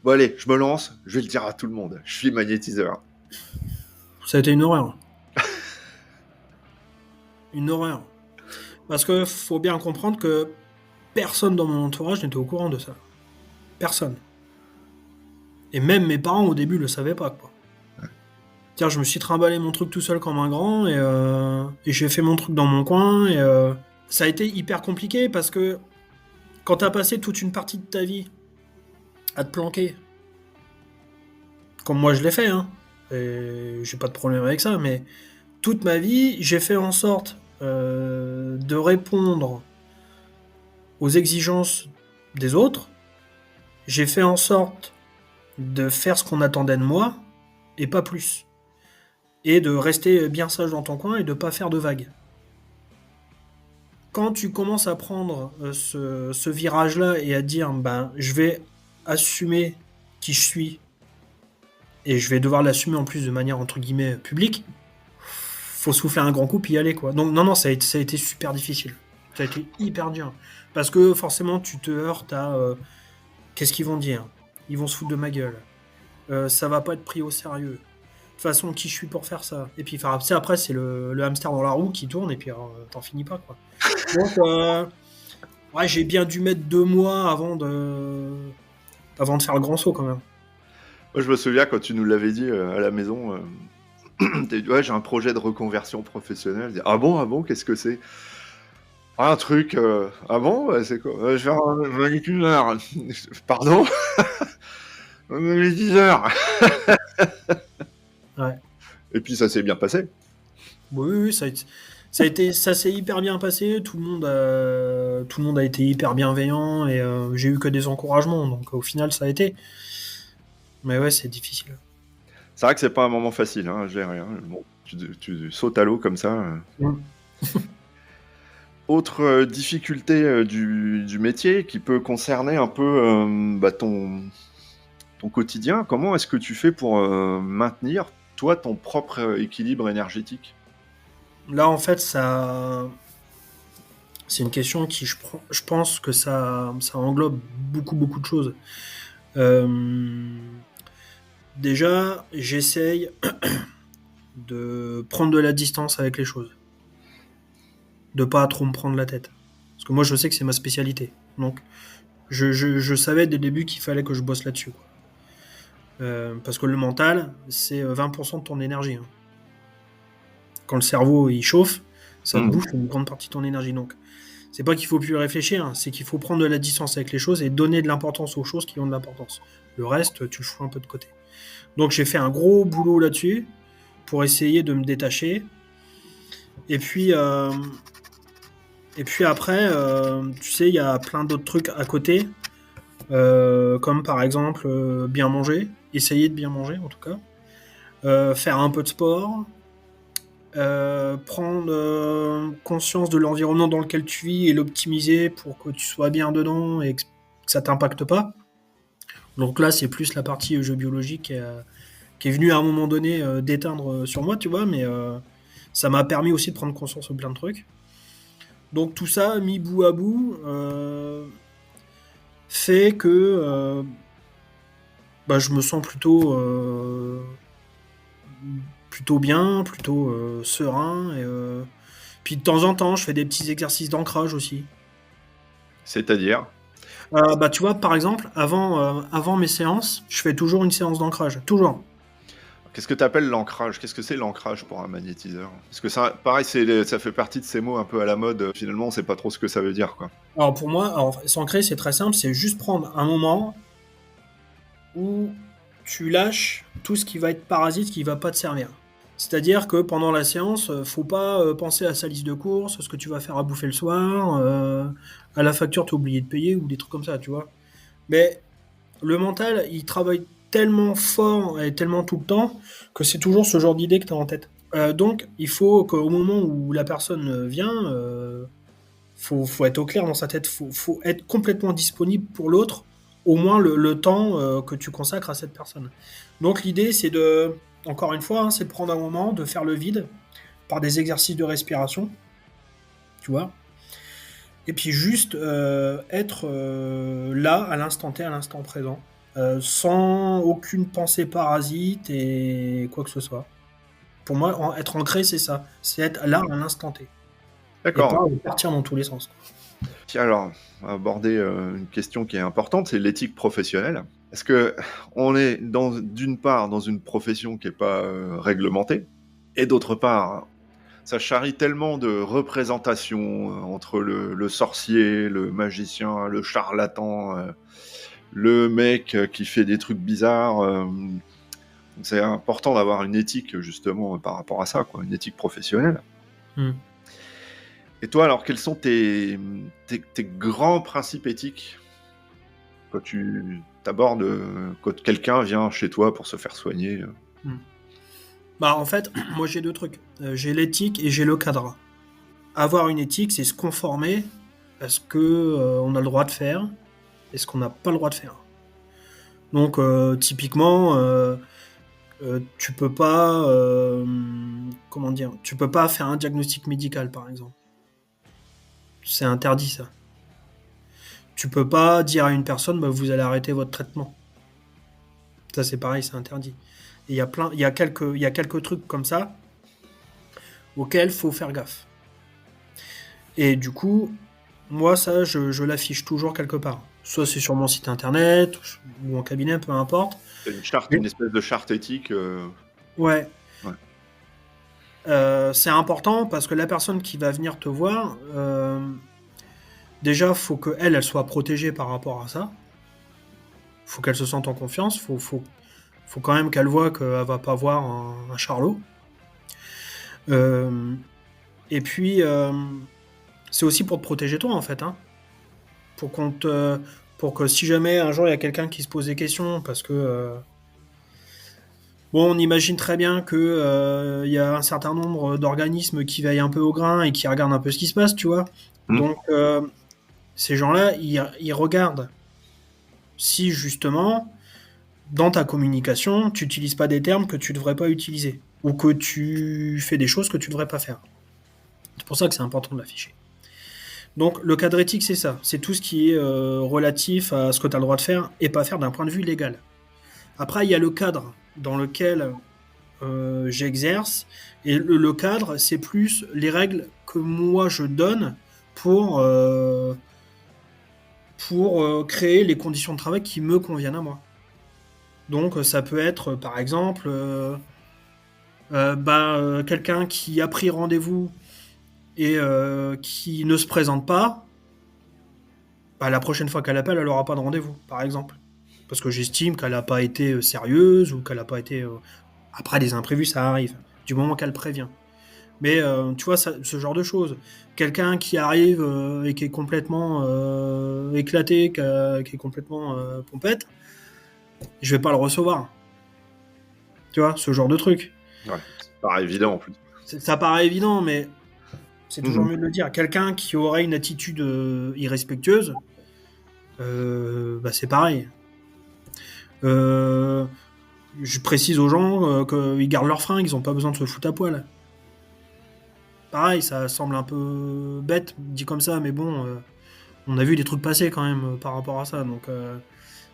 bon allez, je me lance, je vais le dire à tout le monde, je suis magnétiseur.
Ça a été une horreur. Une horreur. Parce que faut bien comprendre que personne dans mon entourage n'était au courant de ça. Personne. Et même mes parents au début le savaient pas, quoi. C'est-à-dire, je me suis trimballé mon truc tout seul comme un grand et j'ai fait mon truc dans mon coin et ça a été hyper compliqué parce que quand t'as passé toute une partie de ta vie à te planquer, comme moi je l'ai fait, hein, et j'ai pas de problème avec ça, mais toute ma vie, j'ai fait en sorte de répondre aux exigences des autres. J'ai fait en sorte de faire ce qu'on attendait de moi et pas plus. Et de rester bien sage dans ton coin et de pas faire de vagues. Quand tu commences à prendre ce virage-là et à dire ben, je vais assumer qui je suis et je vais devoir l'assumer en plus de manière entre guillemets publique, faut souffler un grand coup puis y aller, quoi. Donc non, ça a été super difficile. Ça a été hyper dur. Parce que forcément tu te heurtes à qu'est-ce qu'ils vont dire. Ils vont se foutre de ma gueule. Ça va pas être pris au sérieux. De toute façon, qui je suis pour faire ça? Et puis après, c'est le hamster dans la roue qui tourne et puis t'en finis pas, quoi. Donc, ouais, j'ai bien dû mettre 2 mois avant de faire le grand saut, quand même.
Moi, je me souviens quand tu nous l'avais dit à la maison, t'as dit, ouais, j'ai un projet de reconversion professionnelle. Je dis, ah bon, qu'est-ce que c'est? Ah, un truc, ah bon, ouais, c'est quoi? Je vais faire un magnétiseur. Pardon? Un magnétiseur.
Ouais.
Et puis ça s'est bien passé.
Oui, ça s'est hyper bien passé. Tout le monde a été hyper bienveillant et j'ai eu que des encouragements. Donc au final, ça a été. Mais ouais, c'est difficile.
C'est vrai que c'est pas un moment facile, hein, je dirais, hein. Bon, tu sautes à l'eau comme ça. Autre difficulté du métier qui peut concerner un peu ton quotidien, comment est-ce que tu fais pour maintenir, toi, ton propre équilibre énergétique?
Là, en fait, c'est une question qui, je pense que ça englobe beaucoup de choses. Déjà, j'essaye de prendre de la distance avec les choses. De pas trop me prendre la tête. Parce que moi, je sais que c'est ma spécialité. Donc, je savais dès le début qu'il fallait que je bosse là-dessus, quoi. Parce que le mental, c'est 20% de ton énergie, hein. Quand le cerveau il chauffe, ça te bouffe une grande partie de ton énergie. Donc, c'est pas qu'il faut plus réfléchir, hein, c'est qu'il faut prendre de la distance avec les choses et donner de l'importance aux choses qui ont de l'importance. Le reste, tu le fous un peu de côté. Donc, j'ai fait un gros boulot là-dessus pour essayer de me détacher. Et puis après, tu sais, il y a plein d'autres trucs à côté, comme par exemple bien manger, essayer de bien manger en tout cas, faire un peu de sport, prendre conscience de l'environnement dans lequel tu vis et l'optimiser pour que tu sois bien dedans et que ça t'impacte pas. Donc là, c'est plus la partie jeu biologique qui est venue à un moment donné d'éteindre sur moi, tu vois, mais ça m'a permis aussi de prendre conscience de plein de trucs. Donc tout ça, mis bout à bout, fait que je me sens plutôt bien, plutôt serein. Et, puis de temps en temps, je fais des petits exercices d'ancrage aussi.
C'est-à-dire?
Tu vois, par exemple, avant mes séances, je fais toujours une séance d'ancrage. Toujours.
Qu'est-ce que tu appelles l'ancrage? Qu'est-ce que c'est l'ancrage pour un magnétiseur? Parce que ça, pareil, ça fait partie de ces mots un peu à la mode. Finalement, on sait pas trop ce que ça veut dire, quoi.
Alors pour moi, s'ancrer, c'est très simple. C'est juste prendre un moment où tu lâches tout ce qui va être parasite, qui va pas te servir. C'est-à-dire que pendant la séance, faut pas penser à sa liste de courses, ce que tu vas faire à bouffer le soir, à la facture que tu as oublié de payer ou des trucs comme ça, tu vois. Mais le mental, il travaille tellement fort et tellement tout le temps que c'est toujours ce genre d'idée que tu as en tête. Donc, il faut qu'au moment où la personne vient, faut être au clair dans sa tête, faut être complètement disponible pour l'autre, au moins le temps que tu consacres à cette personne. Donc, l'idée, c'est encore une fois, hein, c'est de prendre un moment, de faire le vide par des exercices de respiration, tu vois. Et puis juste être là, à l'instant T, à l'instant présent, sans aucune pensée parasite et quoi que ce soit. Pour moi, être ancré, c'est ça. C'est être là, à l'instant T. Et pas
D'accord.
partir dans tous les sens.
Tiens, alors, on va aborder une question qui est importante, c'est l'éthique professionnelle. Est-ce que on est d'une part dans une profession qui n'est pas réglementée, et d'autre part, ça charrie tellement de représentations entre le sorcier, le magicien, le charlatan, le mec qui fait des trucs bizarres. C'est important d'avoir une éthique justement par rapport à ça, quoi, une éthique professionnelle.
Hmm.
Et toi, alors, quels sont tes grands principes éthiques quand tu t'abordes, quand quelqu'un vient chez toi pour se faire soigner?
Bah, en fait, moi j'ai deux trucs. J'ai l'éthique et j'ai le cadre. Avoir une éthique, c'est se conformer à ce que on a le droit de faire et ce qu'on n'a pas le droit de faire. Donc, typiquement, tu peux pas, comment dire, tu peux pas faire un diagnostic médical, par exemple. C'est interdit, ça. Tu peux pas dire à une personne, bah, vous allez arrêter votre traitement. Ça, c'est pareil, c'est interdit. Et il y a quelques trucs comme ça auxquels faut faire gaffe. Et du coup, moi, ça, je l'affiche toujours quelque part. Soit c'est sur mon site internet, ou en cabinet, peu importe.
C'est une charte,
Mais-
une espèce de charte éthique.
Ouais.
Ouais.
C'est important parce que la personne qui va venir te voir, déjà, faut qu'elle soit protégée par rapport à ça. Faut qu'elle se sente en confiance. Faut quand même qu'elle voit qu'elle va pas voir un charlot. Euh, et puis, c'est aussi pour te protéger toi, en fait. Hein. Pour pour que si jamais un jour il y a quelqu'un qui se pose des questions, parce que bon, on imagine très bien que il y a un certain nombre d'organismes qui veillent un peu au grain et qui regardent un peu ce qui se passe, tu vois.
Hmm.
Donc ces gens-là, ils regardent si justement dans ta communication, tu n'utilises pas des termes que tu devrais pas utiliser ou que tu fais des choses que tu devrais pas faire. C'est pour ça que c'est important de l'afficher. Donc le cadre éthique, c'est ça. C'est tout ce qui est relatif à ce que tu as le droit de faire et pas faire d'un point de vue légal. Après, il y a le cadre dans lequel j'exerce. Et le cadre, c'est plus les règles que moi je donne pour, créer les conditions de travail qui me conviennent à moi. Donc ça peut être par exemple quelqu'un qui a pris rendez-vous et qui ne se présente pas, bah, la prochaine fois qu'elle appelle, elle n'aura pas de rendez-vous, par exemple. Parce que j'estime qu'elle n'a pas été sérieuse ou qu'elle n'a pas été... Après, des imprévus, ça arrive, du moment qu'elle prévient. Mais tu vois, ce genre de choses. Quelqu'un qui arrive et qui est complètement éclaté, qui est complètement pompette, je vais pas le recevoir. Tu vois, ce genre de truc.
Ouais, c'est pas évident en plus.
Ça paraît évident, mais c'est toujours
Mhm.
mieux de le dire. Quelqu'un qui aurait une attitude irrespectueuse, bah c'est pareil. Euh, je précise aux gens qu'ils gardent leurs fringues, ils n'ont pas besoin de se foutre à poil. Pareil, ça semble un peu bête dit comme ça, mais bon, on a vu des trucs passer quand même par rapport à ça. Donc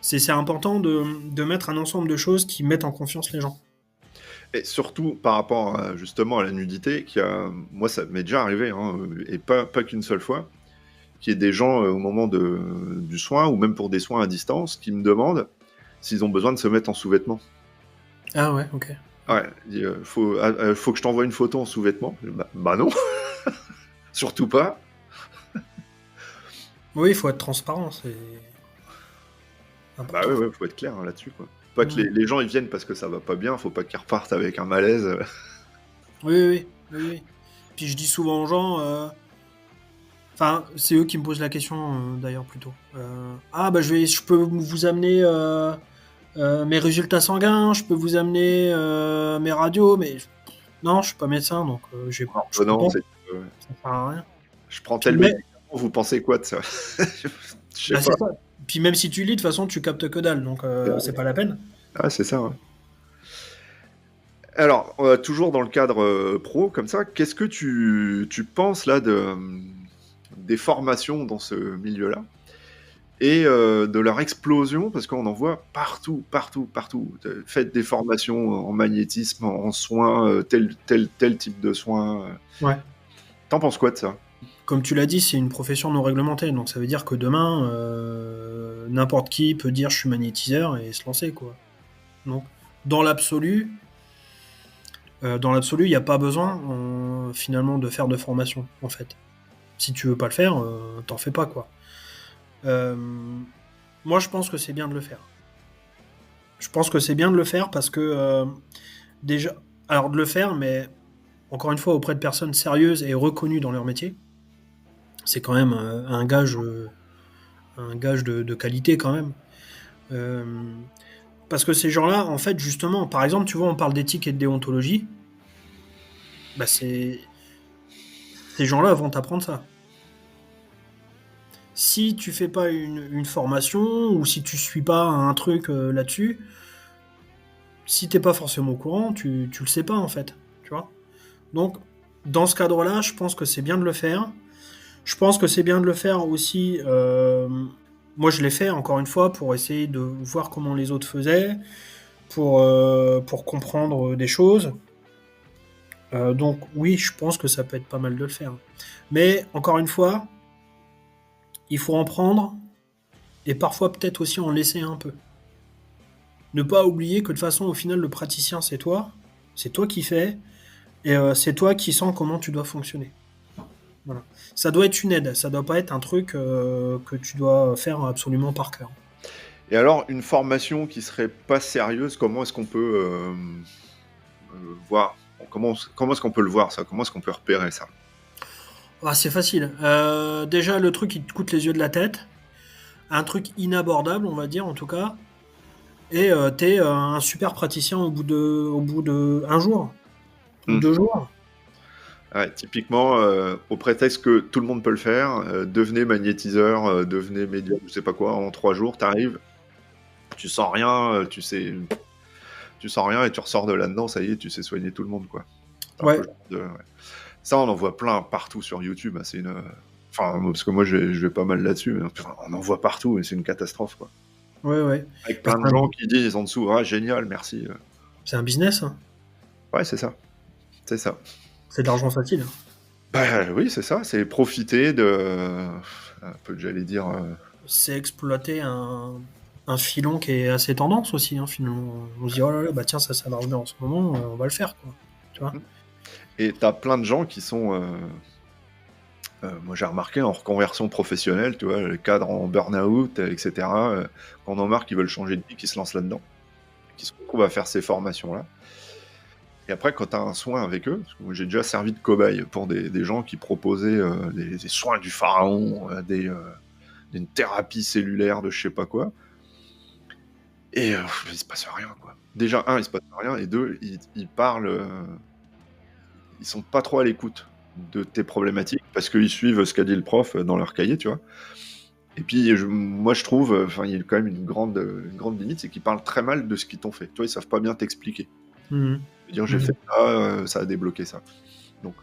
c'est important de mettre un ensemble de choses qui mettent en confiance les gens.
Et surtout par rapport justement à la nudité, moi ça m'est déjà arrivé, hein, et pas qu'une seule fois, qu'il y ait des gens au moment du soin, ou même pour des soins à distance, qui me demandent s'ils ont besoin de se mettre en sous-vêtements.
Ah ouais, ok.
Ouais, il dit, faut que je t'envoie une photo en sous-vêtements. Bah non, surtout pas.
Oui, il faut être transparent, c'est
Bah
important.
ouais, faut être clair hein, là-dessus, quoi. Pas que les gens ils viennent parce que ça va pas bien, faut pas qu'ils repartent avec un malaise.
Oui, oui, oui, oui, oui. Puis je dis souvent aux gens, enfin, c'est eux qui me posent la question d'ailleurs plutôt. Ah bah je peux vous amener mes résultats sanguins, je peux vous amener mes radios, mais non, je suis pas médecin, donc je peux
Non,
pas,
c'est,
ça sert à rien.
je prends
Puis
tel
mais,
médicament, vous pensez quoi de ça? Je sais
bah,
pas.
c'est ça. Puis même si tu lis, de toute façon, tu captes que dalle, donc c'est pas la peine.
Ah, c'est ça, ouais. Alors, toujours dans le cadre pro, comme ça, qu'est-ce que tu penses là des formations dans ce milieu-là et de leur explosion, parce qu'on en voit partout. Faites des formations en magnétisme, en soins, tel type de soins.
Ouais.
T'en penses quoi de ça?
Comme tu l'as dit, c'est une profession non réglementée, donc ça veut dire que demain, n'importe qui peut dire je suis magnétiseur et se lancer, quoi. Donc, dans l'absolu, il n'y a pas besoin finalement de faire de formation, en fait. Si tu veux pas le faire, t'en fais pas, quoi. Moi, je pense que c'est bien de le faire. Je pense que c'est bien de le faire parce que déjà, alors de le faire, mais encore une fois auprès de personnes sérieuses et reconnues dans leur métier, c'est quand même un gage de qualité quand même. Parce que ces gens-là, en fait, justement, par exemple, tu vois, on parle d'éthique et de déontologie. Bah, ces gens-là vont t'apprendre ça. Si tu fais pas une formation ou si tu suis pas un truc là-dessus, si t'es pas forcément au courant, tu le sais pas en fait, tu vois. Donc, dans ce cadre-là, je pense que c'est bien de le faire. Je pense que c'est bien de le faire aussi. Moi, je l'ai fait encore une fois pour essayer de voir comment les autres faisaient, pour comprendre des choses. Donc, oui, je pense que ça peut être pas mal de le faire. Mais encore une fois, il faut en prendre et parfois peut-être aussi en laisser un peu. Ne pas oublier que de toute façon, au final, le praticien, c'est toi qui fais, et c'est toi qui sens comment tu dois fonctionner. Voilà. Ça doit être une aide, ça doit pas être un truc que tu dois faire absolument par cœur.
Et alors, une formation qui serait pas sérieuse, comment est-ce qu'on peut voir? Comment est-ce qu'on peut le voir, ça? Comment est-ce qu'on peut repérer ça?
Ah, c'est facile. Déjà, le truc, il te coûte les yeux de la tête. Un truc inabordable, on va dire, en tout cas. Et t'es un super praticien au bout de un jour ou 2 jours.
Ouais, typiquement, au prétexte que tout le monde peut le faire, devenez magnétiseur, devenez médium, je sais pas quoi, en 3 jours, t'arrives, tu sens rien, tu sens rien et tu ressors de là-dedans, ça y est, tu sais soigner tout le monde, quoi. C'est un
Ouais.
peu le genre de- ouais. Ça, on en voit plein partout sur YouTube, hein, c'est une... Enfin, parce que moi, je vais pas mal là-dessus, mais enfin, on en voit partout et c'est une catastrophe, quoi.
Ouais.
Avec
Bah,
plein de gens qui disent en dessous, ah, génial, merci.
c'est un business, hein.
Ouais, c'est ça. C'est ça.
C'est de l'argent facile.
Bah oui, c'est ça, c'est profiter de... Un peu, j'allais dire...
C'est exploiter un filon qui est assez tendance aussi, hein, finalement. On se dit, oh là là, bah tiens, ça marche bien en ce moment, on va le faire, quoi. Tu vois.
Et t'as plein de gens qui sont... moi, j'ai remarqué en reconversion professionnelle, tu vois, les cadres en burn-out, etc., quand on en marre, qui veulent changer de vie, qui se lancent là-dedans, qui se retrouvent à faire ces formations-là. Et après, quand tu as un soin avec eux, parce que moi, j'ai déjà servi de cobaye pour des gens qui proposaient des soins du pharaon, d'une thérapie cellulaire de je sais pas quoi, et il se passe rien, quoi. Déjà, un, il se passe rien, et deux, ils parlent, ils sont pas trop à l'écoute de tes problématiques, parce qu'ils suivent ce qu'a dit le prof dans leur cahier, tu vois. Et puis, moi, je trouve, enfin, il y a quand même une grande limite, c'est qu'ils parlent très mal de ce qu'ils t'ont fait. Tu vois, ils savent pas bien t'expliquer.
Mhm.
Dire, j'ai fait ça, ça a débloqué ça. Donc,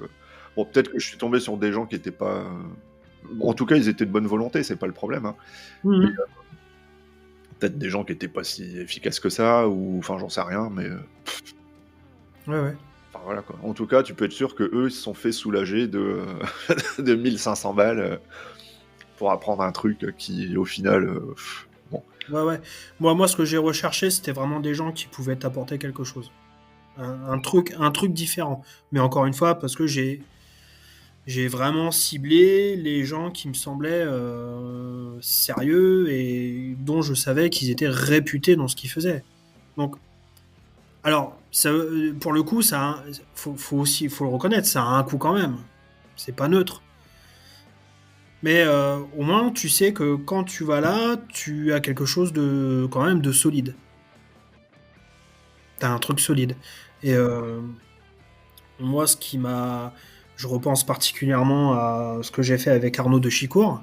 bon, peut-être que je suis tombé sur des gens qui étaient pas... Bon, en tout cas, ils étaient de bonne volonté, c'est pas le problème. Hein.
Mhm.
Mais, peut-être des gens qui étaient pas si efficaces que ça, ou... Enfin, j'en sais rien, mais...
Ouais.
Enfin, voilà, quoi. En tout cas, tu peux être sûr que eux ils se sont fait soulager de, de 1500 balles pour apprendre un truc qui, au final... bon.
Ouais. Moi, ce que j'ai recherché, c'était vraiment des gens qui pouvaient t'apporter quelque chose. Un truc différent. Mais encore une fois, parce que j'ai vraiment ciblé les gens qui me semblaient sérieux et dont je savais qu'ils étaient réputés dans ce qu'ils faisaient. Donc, alors, ça, pour le coup, ça, faut le reconnaître, ça a un coût quand même. C'est pas neutre. Mais au moins, tu sais que quand tu vas là, tu as quelque chose de quand même de solide. T'as un truc solide. Et moi, je repense particulièrement à ce que j'ai fait avec Arnaud de Chicourt.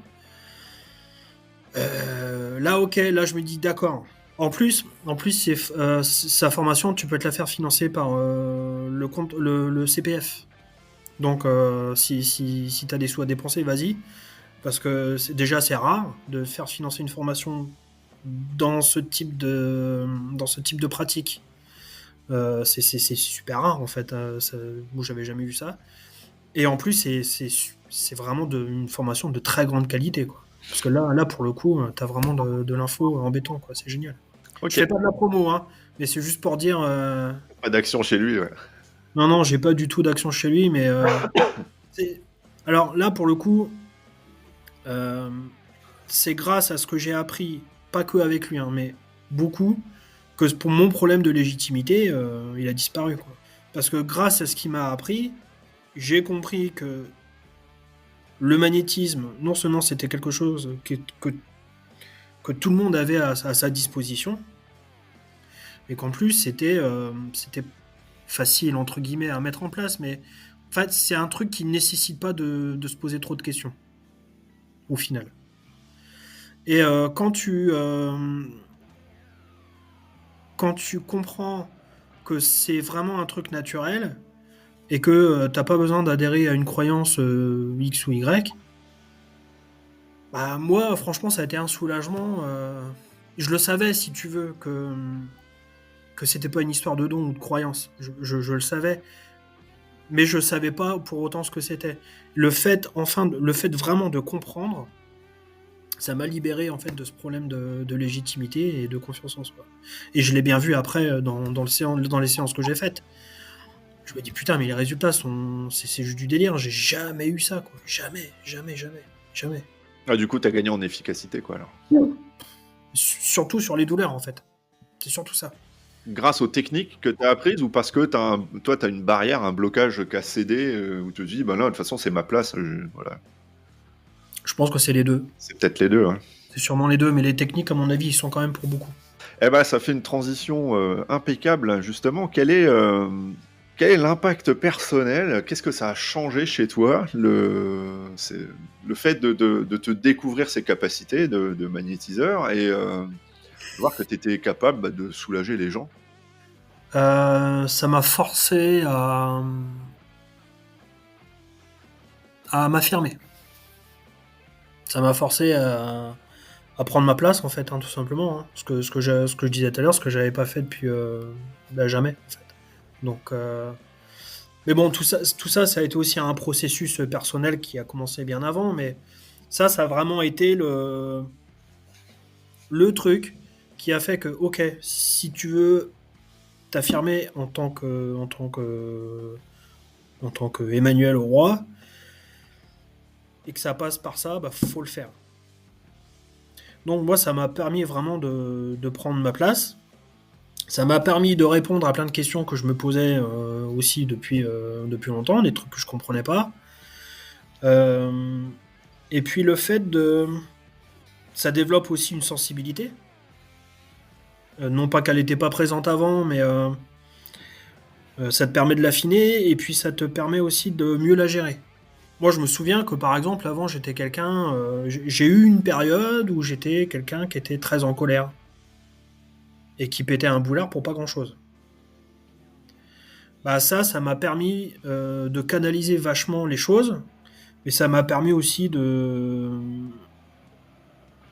Là, ok, là, je me dis d'accord. En plus, sa formation, tu peux te la faire financer par le CPF. Donc, si tu as des sous à dépenser, vas-y. parce que déjà c'est rare de faire financer une formation dans ce type de pratique. C'est super rare en fait. Moi j'avais jamais vu ça. Et en plus c'est vraiment une formation de très grande qualité, quoi. Parce que là pour le coup, t'as vraiment de l'info en béton, quoi. C'est génial. Je
Ok.
fais pas de la promo, hein, mais c'est juste pour dire.
Pas d'action chez lui, ouais.
Non, j'ai pas du tout d'action chez lui, mais alors là pour le coup, euh, c'est grâce à ce que j'ai appris, pas que avec lui, hein, mais beaucoup, que pour mon problème de légitimité, il a disparu, quoi. Parce que grâce à ce qu'il m'a appris, j'ai compris que le magnétisme, non seulement c'était quelque chose que tout le monde avait à sa disposition, mais qu'en plus c'était facile entre guillemets à mettre en place, mais en fait c'est un truc qui ne nécessite pas de se poser trop de questions au final. Et quand tu comprends que c'est vraiment un truc naturel et que t'as pas besoin d'adhérer à une croyance X ou Y, bah moi franchement ça a été un soulagement. Je le savais, si tu veux, que c'était pas une histoire de don ou de croyance. Je le savais, mais je savais pas pour autant ce que c'était. Le fait vraiment de comprendre, ça m'a libéré en fait de ce problème de légitimité et de confiance en soi. Et je l'ai bien vu après dans les séances que j'ai faites. Je me dis putain, mais les résultats c'est juste du délire. J'ai jamais eu ça, quoi. Jamais, jamais, jamais, jamais.
Ah, du coup, t'as gagné en efficacité, quoi, alors.
Surtout sur les douleurs, en fait. C'est surtout ça.
Grâce aux techniques que t'as apprises ou parce que toi, t'as une barrière, un blocage qui a cédé, où tu te dis, bah là, de toute façon, c'est ma place, voilà.
Je pense que c'est les deux.
C'est peut-être les deux, hein.
C'est sûrement les deux, mais les techniques, à mon avis, ils sont quand même pour beaucoup.
Eh ben, ça fait une transition impeccable, justement. Quel est l'impact personnel? Qu'est-ce que ça a changé chez toi, le fait de te découvrir ces capacités de magnétiseur et voir que tu étais capable de soulager les gens?
Ça m'a forcé à m'affirmer. Ça m'a forcé à prendre ma place, en fait, hein, tout simplement, hein. Ce que je disais tout à l'heure, ce que j'avais pas fait depuis jamais, en fait. Donc, mais bon, ça a été aussi un processus personnel qui a commencé bien avant, mais ça a vraiment été le truc qui a fait que, ok, si tu veux t'affirmer en tant que Emmanuel au roi, et que ça passe par ça, bah faut le faire. Donc moi, ça m'a permis vraiment de prendre ma place. Ça m'a permis de répondre à plein de questions que je me posais aussi depuis longtemps, des trucs que je comprenais pas. Et puis le fait ça développe aussi une sensibilité. Non pas qu'elle n'était pas présente avant, mais ça te permet de l'affiner et puis ça te permet aussi de mieux la gérer. Moi, je me souviens que par exemple, avant, j'étais quelqu'un. J'ai eu une période où j'étais quelqu'un qui était très en colère et qui pétait un boulard pour pas grand-chose. Bah ça m'a permis de canaliser vachement les choses, mais ça m'a permis aussi de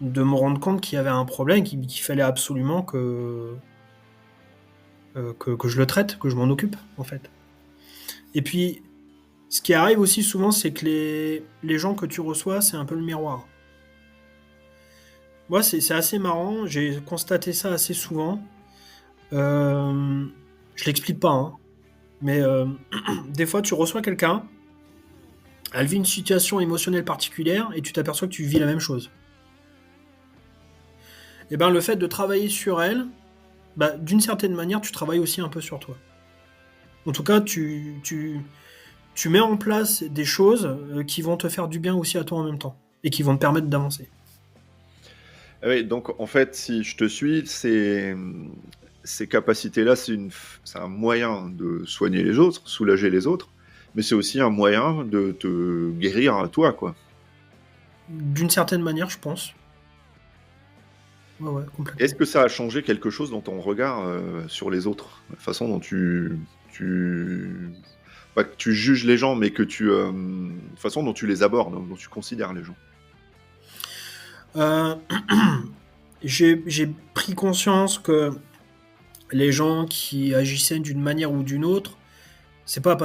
me rendre compte qu'il y avait un problème, qu'il fallait absolument que je le traite, que je m'en occupe, en fait. Et puis, ce qui arrive aussi souvent, c'est que les gens que tu reçois, c'est un peu le miroir. Moi, c'est assez marrant, j'ai constaté ça assez souvent. Je l'explique pas, hein, mais des fois, tu reçois quelqu'un, elle vit une situation émotionnelle particulière, et tu t'aperçois que tu vis la même chose. Et ben, le fait de travailler sur elle, bah, d'une certaine manière, tu travailles aussi un peu sur toi. En tout cas, tu mets en place des choses qui vont te faire du bien aussi à toi en même temps et qui vont te permettre d'avancer.
Ah oui, donc en fait, si je te suis, ces capacités-là, c'est un moyen de soigner les autres, soulager les autres, mais c'est aussi un moyen de te guérir à toi, quoi.
D'une certaine manière, je pense. Ouais, complètement.
Est-ce que ça a changé quelque chose dans ton regard sur les autres? La façon dont pas que tu juges les gens, mais que la façon dont tu les abordes, dont tu considères les gens.
Euh, j'ai pris conscience que les gens qui agissaient d'une manière ou d'une autre, c'est pas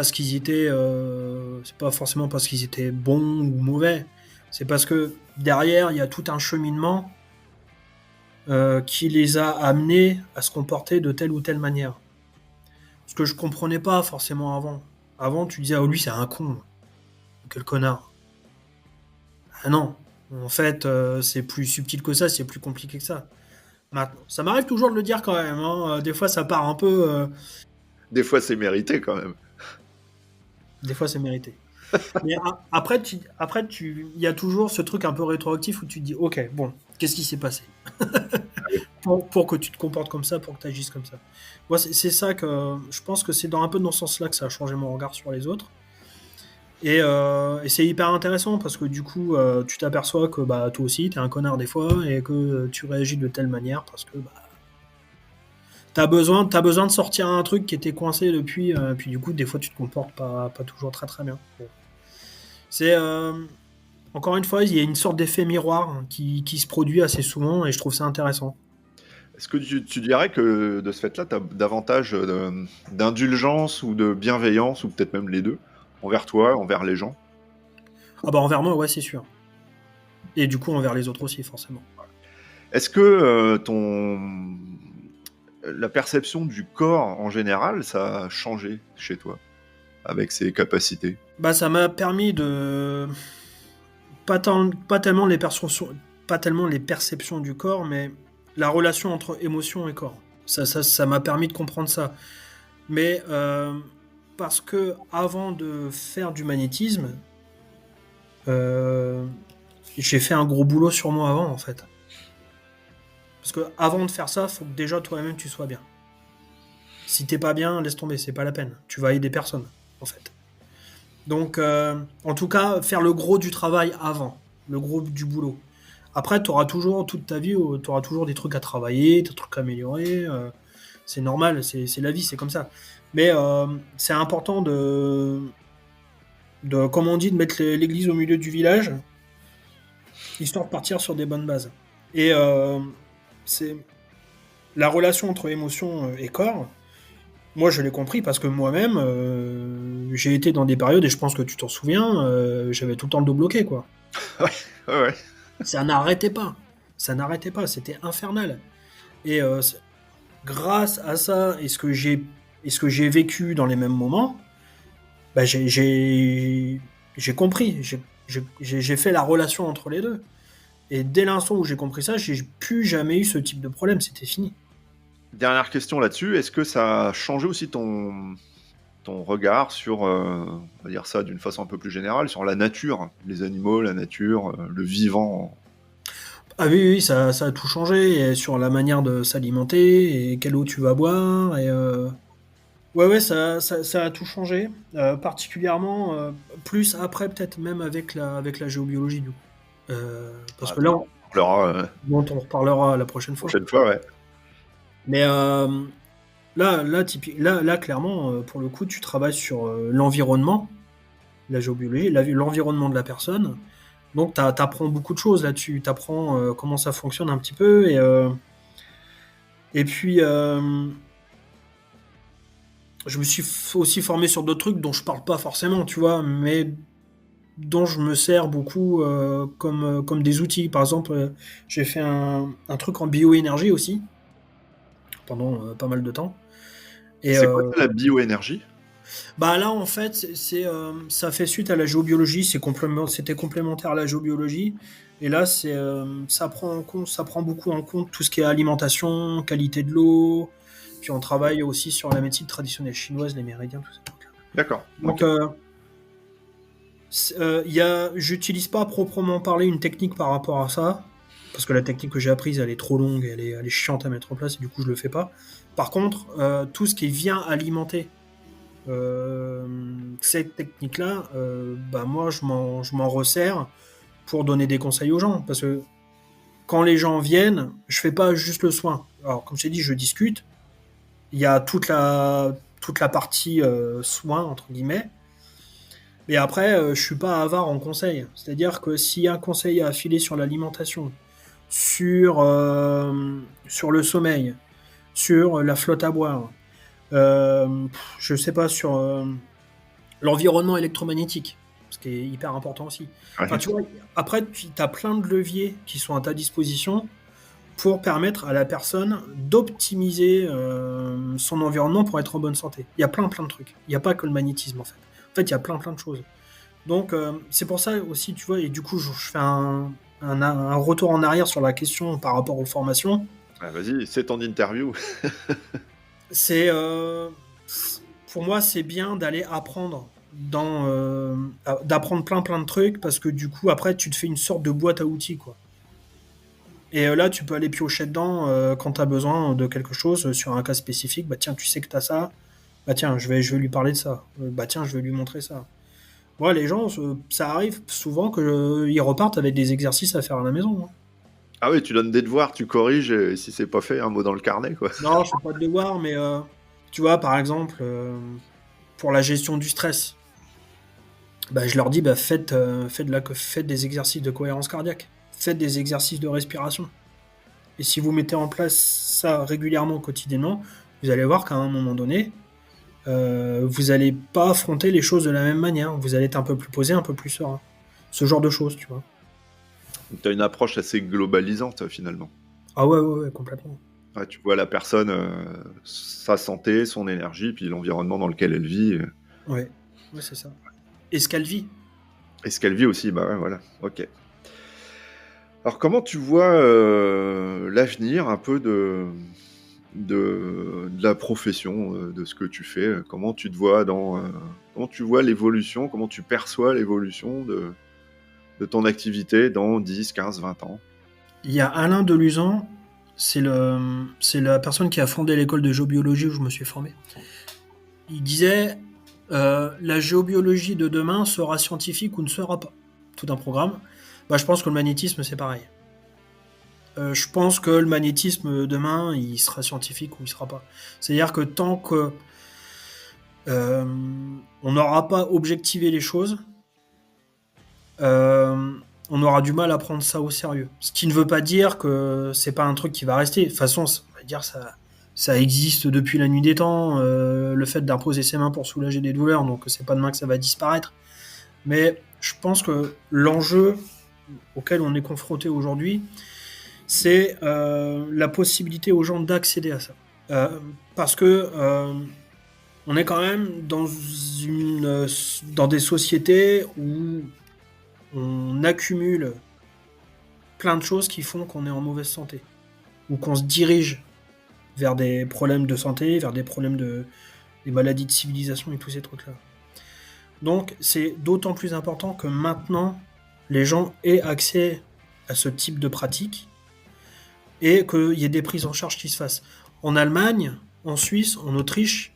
forcément parce qu'ils étaient bons ou mauvais. C'est parce que derrière, il y a tout un cheminement qui les a amenés à se comporter de telle ou telle manière. Ce que je comprenais pas forcément avant. Avant, tu disais, oh, lui, c'est un con. Quel connard. Ah non. En fait, c'est plus subtil que ça, c'est plus compliqué que ça. Maintenant, ça m'arrive toujours de le dire quand même. Hein. Des fois, ça part un peu.
Des fois, c'est mérité quand même.
Des fois, c'est mérité. Mais après, il y a toujours ce truc un peu rétroactif où tu te dis, ok, bon, qu'est-ce qui s'est passé pour que tu te comportes comme ça, pour que tu agisses comme ça. Moi, c'est ça que je pense que c'est un peu dans ce sens-là que ça a changé mon regard sur les autres. Et c'est hyper intéressant parce que du coup, tu t'aperçois que bah, toi aussi, t'es un connard des fois et que tu réagis de telle manière parce que bah, t'as besoin de sortir un truc qui était coincé depuis. Puis du coup, des fois, tu te comportes pas toujours très très bien. Bon. C'est encore une fois, il y a une sorte d'effet miroir qui se produit assez souvent et je trouve ça intéressant.
Est-ce que tu dirais que de ce fait-là, tu as davantage d'indulgence ou de bienveillance, ou peut-être même les deux, envers toi, envers les gens?
Ah bah envers moi, ouais, c'est sûr. Et du coup, envers les autres aussi, forcément.
Est-ce que la perception du corps en général, ça a changé chez toi, avec ses capacités?
Bah ça m'a permis de pas tellement pas tellement les perceptions du corps, mais la relation entre émotion et corps. Ça m'a permis de comprendre ça. Mais parce que avant de faire du magnétisme, euh, j'ai fait un gros boulot sur moi avant, en fait. Parce que avant de faire ça, faut que déjà toi-même tu sois bien. Si t'es pas bien, laisse tomber, c'est pas la peine. Tu vas aider personne, en fait. Donc, en tout cas, faire le gros du travail avant, le gros du boulot. Après, tu auras toujours, toute ta vie, tu auras toujours des trucs à travailler, des trucs à améliorer. C'est normal, c'est la vie, c'est comme ça. Mais c'est important comme on dit, de mettre l'église au milieu du village, histoire de partir sur des bonnes bases. Et c'est la relation entre émotion et corps. Moi, je l'ai compris parce que moi-même, j'ai été dans des périodes, et je pense que tu t'en souviens, j'avais tout le temps le dos bloqué, quoi.
Ouais, ouais.
Ça n'arrêtait pas. Ça n'arrêtait pas. C'était infernal. Et grâce à ça et ce que j'ai vécu dans les mêmes moments, bah, j'ai compris. J'ai fait la relation entre les deux. Et dès l'instant où j'ai compris ça, j'ai plus jamais eu ce type de problème. C'était fini.
Dernière question là-dessus, est-ce que ça a changé aussi ton regard sur, on va dire ça d'une façon un peu plus générale, sur la nature, les animaux, la nature, le vivant?
Ah oui, oui, ça a tout changé. Et sur la manière de s'alimenter et quelle eau tu vas boire. Et ouais, ouais, ça a tout changé. Particulièrement, plus après, peut-être même avec la géobiologie, du coup. Parce
Ah,
que là,
on parlera
dont on reparlera la prochaine fois.
prochaine fois, ouais.
Mais là, clairement, pour le coup, tu travailles sur l'environnement, la géobiologie, l'environnement de la personne. Donc, tu apprends beaucoup de choses là-dessus. Tu apprends comment ça fonctionne un petit peu. Et puis, je me suis aussi formé sur d'autres trucs dont je parle pas forcément, tu vois, mais dont je me sers beaucoup comme des outils. Par exemple, j'ai fait un truc en bioénergie aussi, pendant pas mal de temps. Et
C'est quoi la bioénergie?
bah là, en fait, ça fait suite à la géobiologie, c'était complémentaire à la géobiologie. Et là, ça prend beaucoup en compte tout ce qui est alimentation, qualité de l'eau. Puis on travaille aussi sur la médecine traditionnelle chinoise, les méridiens, tout ça.
D'accord.
Donc,
Ok.
j'utilise pas à proprement parler une technique par rapport à ça, parce que la technique que j'ai apprise, elle est trop longue, elle est chiante à mettre en place, et du coup, je le fais pas. Par contre, tout ce qui vient alimenter cette technique-là, bah moi, je m'en resserre pour donner des conseils aux gens, parce que quand les gens viennent, je fais pas juste le soin. Alors, comme je t'ai dit, je discute. Il y a toute la partie soin, entre guillemets. Mais après, je suis pas avare en conseil. C'est-à-dire que s'il y a un conseil à filer sur l'alimentation, sur le sommeil, sur la flotte à boire, je sais pas, sur l'environnement électromagnétique, ce qui est hyper important aussi. Enfin,
Ouais.
tu vois, après, tu as plein de leviers qui sont à ta disposition pour permettre à la personne d'optimiser son environnement pour être en bonne santé. Il y a plein de trucs. Il n'y a pas que le magnétisme, en fait. En fait, il y a plein de choses. Donc, c'est pour ça aussi, tu vois, et du coup, je fais un retour en arrière sur la question par rapport aux formations.
Ah, vas-y, c'est ton interview.
C'est pour moi, c'est bien d'aller apprendre d'apprendre plein de trucs parce que du coup, après, tu te fais une sorte de boîte à outils, quoi. Et là, tu peux aller piocher dedans quand tu as besoin de quelque chose sur un cas spécifique. Bah tiens, tu sais que tu as ça. Bah tiens, je vais lui parler de ça. Bah tiens, je vais lui montrer ça. Ouais, les gens, ça arrive souvent qu'ils repartent avec des exercices à faire à la maison, hein.
Ah oui, tu donnes des devoirs, tu corriges, et si c'est pas fait, un mot dans le carnet, quoi.
Non, je fais pas de devoirs, mais tu vois, par exemple, pour la gestion du stress, bah, je leur dis, bah, faites des exercices de cohérence cardiaque. Faites des exercices de respiration. Et si vous mettez en place ça régulièrement, quotidiennement, vous allez voir qu'à un moment donné, vous n'allez pas affronter les choses de la même manière. Vous allez être un peu plus posé, un peu plus serein. Ce genre de choses, tu vois.
Tu as une approche assez globalisante, finalement.
Ah ouais, complètement.
Ouais, tu vois la personne, sa santé, son énergie, puis l'environnement dans lequel elle vit.
Ouais, c'est ça. Et ce qu'elle vit.
Et ce qu'elle vit aussi, bah ouais, voilà. Ok. Alors, comment tu vois l'avenir un peu de la profession, de ce que tu fais? Comment tu te vois comment tu vois l'évolution, comment tu perçois l'évolution de ton activité dans 10, 15, 20 ans?
Il y a Alain Deluzan, c'est la personne qui a fondé l'école de géobiologie où je me suis formé. Il disait la géobiologie de demain sera scientifique ou ne sera pas. Tout un programme. Bah, je pense que le magnétisme, c'est pareil. Je pense que le magnétisme demain, il sera scientifique ou il sera pas. C'est-à-dire que tant que on n'aura pas objectivé les choses, on aura du mal à prendre ça au sérieux. Ce qui ne veut pas dire que c'est pas un truc qui va rester. De toute façon, on va dire ça existe depuis la nuit des temps, le fait d'imposer ses mains pour soulager des douleurs, donc c'est pas demain que ça va disparaître. Mais je pense que l'enjeu auquel on est confronté aujourd'hui, c'est la possibilité aux gens d'accéder à ça. Parce que on est quand même dans des sociétés où on accumule plein de choses qui font qu'on est en mauvaise santé, ou qu'on se dirige vers des problèmes de santé, vers des problèmes des maladies de civilisation et tous ces trucs-là. Donc c'est d'autant plus important que maintenant, les gens aient accès à ce type de pratique et qu'il y ait des prises en charge qui se fassent. En Allemagne, en Suisse, en Autriche,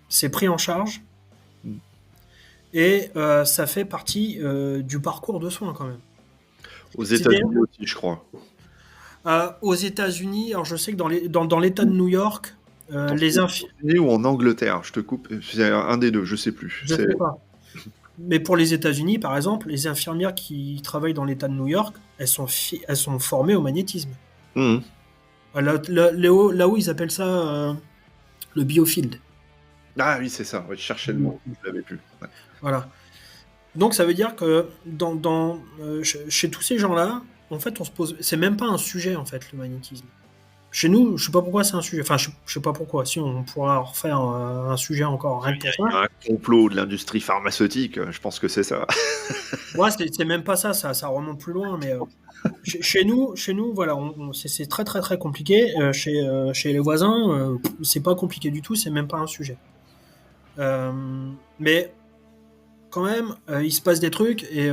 c'est pris en charge et ça fait partie du parcours de soins quand même.
Aux
C'est bien.
États-Unis aussi, je crois.
Aux États-Unis, alors je sais que dans l'État de New York,
Attends,
les
c'est aux
infirmiers,
États-Unis ou en Angleterre, je te coupe. C'est un des deux, je sais plus.
je sais pas. Mais pour les États-Unis, par exemple, les infirmières qui travaillent dans l'État de New York, elles sont formées au magnétisme.
Mhm.
Là où ils appellent ça le biofield.
Ah oui, c'est ça. Ouais, je cherchais le mot, je l'avais plus. Ouais.
Voilà. Donc ça veut dire que chez tous ces gens-là, en fait, on se pose. C'est même pas un sujet en fait le magnétisme. Chez nous, je sais pas pourquoi c'est un sujet. Enfin, je sais pas pourquoi. Si on pourra refaire un sujet encore rien que pour
Il y
ça.
a un complot de l'industrie pharmaceutique, je pense que c'est ça.
Ouais, c'est même pas ça. Ça remonte plus loin. Mais chez nous, voilà, c'est très compliqué. Chez les voisins, c'est pas compliqué du tout. C'est même pas un sujet. Mais quand même, il se passe des trucs et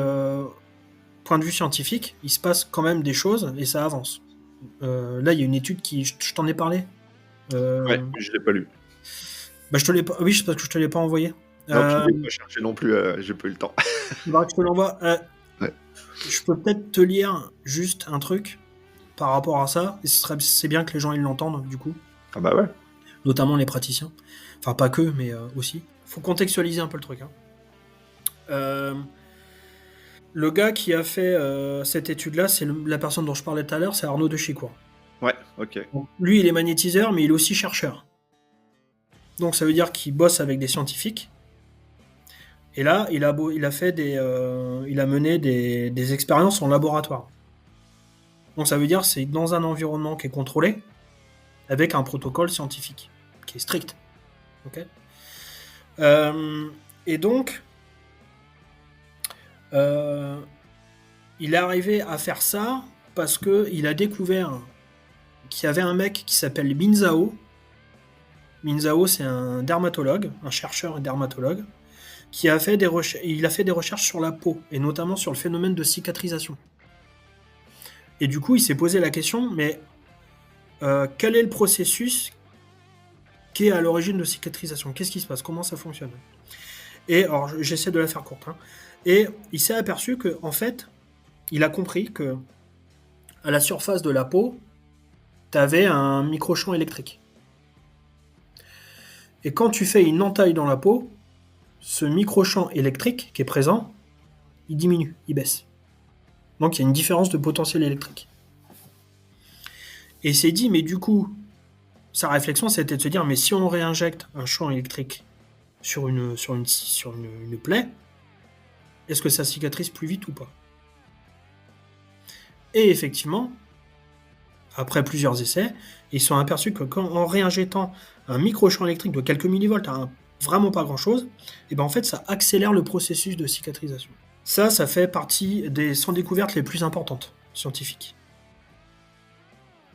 point de vue scientifique, il se passe quand même des choses et ça avance. Là, il y a une étude je t'en ai parlé.
Ouais, je l'ai pas lu.
Bah, je te l'ai pas. Oui, c'est parce que je te l'ai pas envoyé.
Non, puis je l'ai pas cherché non plus, j'ai pas eu le temps.
Il faudra que je te l'envoie.
Ouais.
Je peux peut-être te lire juste un truc par rapport à ça. Et c'est bien que les gens ils l'entendent du coup,
Ah bah ouais.
notamment les praticiens. Enfin, pas que, mais aussi. Faut contextualiser un peu le truc, hein. Le gars qui a fait cette étude-là, c'est la personne dont je parlais tout à l'heure, c'est Arnaud de Chicourt.
Ouais, ok.
Donc, lui, il est magnétiseur, mais il est aussi chercheur. Donc ça veut dire qu'il bosse avec des scientifiques. Et là, il a mené des expériences en laboratoire. Donc ça veut dire que c'est dans un environnement qui est contrôlé, avec un protocole scientifique, qui est strict. Ok. Et donc, il est arrivé à faire ça parce qu'il a découvert qu'il y avait un mec qui s'appelle Min Zhao. Min Zhao, c'est un dermatologue, un chercheur et dermatologue, qui a fait des recherches sur la peau, et notamment sur le phénomène de cicatrisation. Et du coup, il s'est posé la question, mais quel est le processus qui est à l'origine de cicatrisation? Qu'est-ce qui se passe? Comment ça fonctionne? Et alors, j'essaie de la faire courte. Et il s'est aperçu que, en fait, il a compris que à la surface de la peau, tu avais un microchamp électrique. Et quand tu fais une entaille dans la peau, ce microchamp électrique qui est présent, il diminue, il baisse. Donc il y a une différence de potentiel électrique. Et il s'est dit, mais du coup, sa réflexion, c'était de se dire, mais si on réinjecte un champ électrique sur une plaie, est-ce que ça cicatrise plus vite ou pas? Et effectivement, après plusieurs essais, ils se sont aperçus que en réinjectant un microchamp électrique de quelques millivolts à vraiment pas grand-chose, et ben en fait, ça accélère le processus de cicatrisation. Ça fait partie des 100 découvertes les plus importantes scientifiques.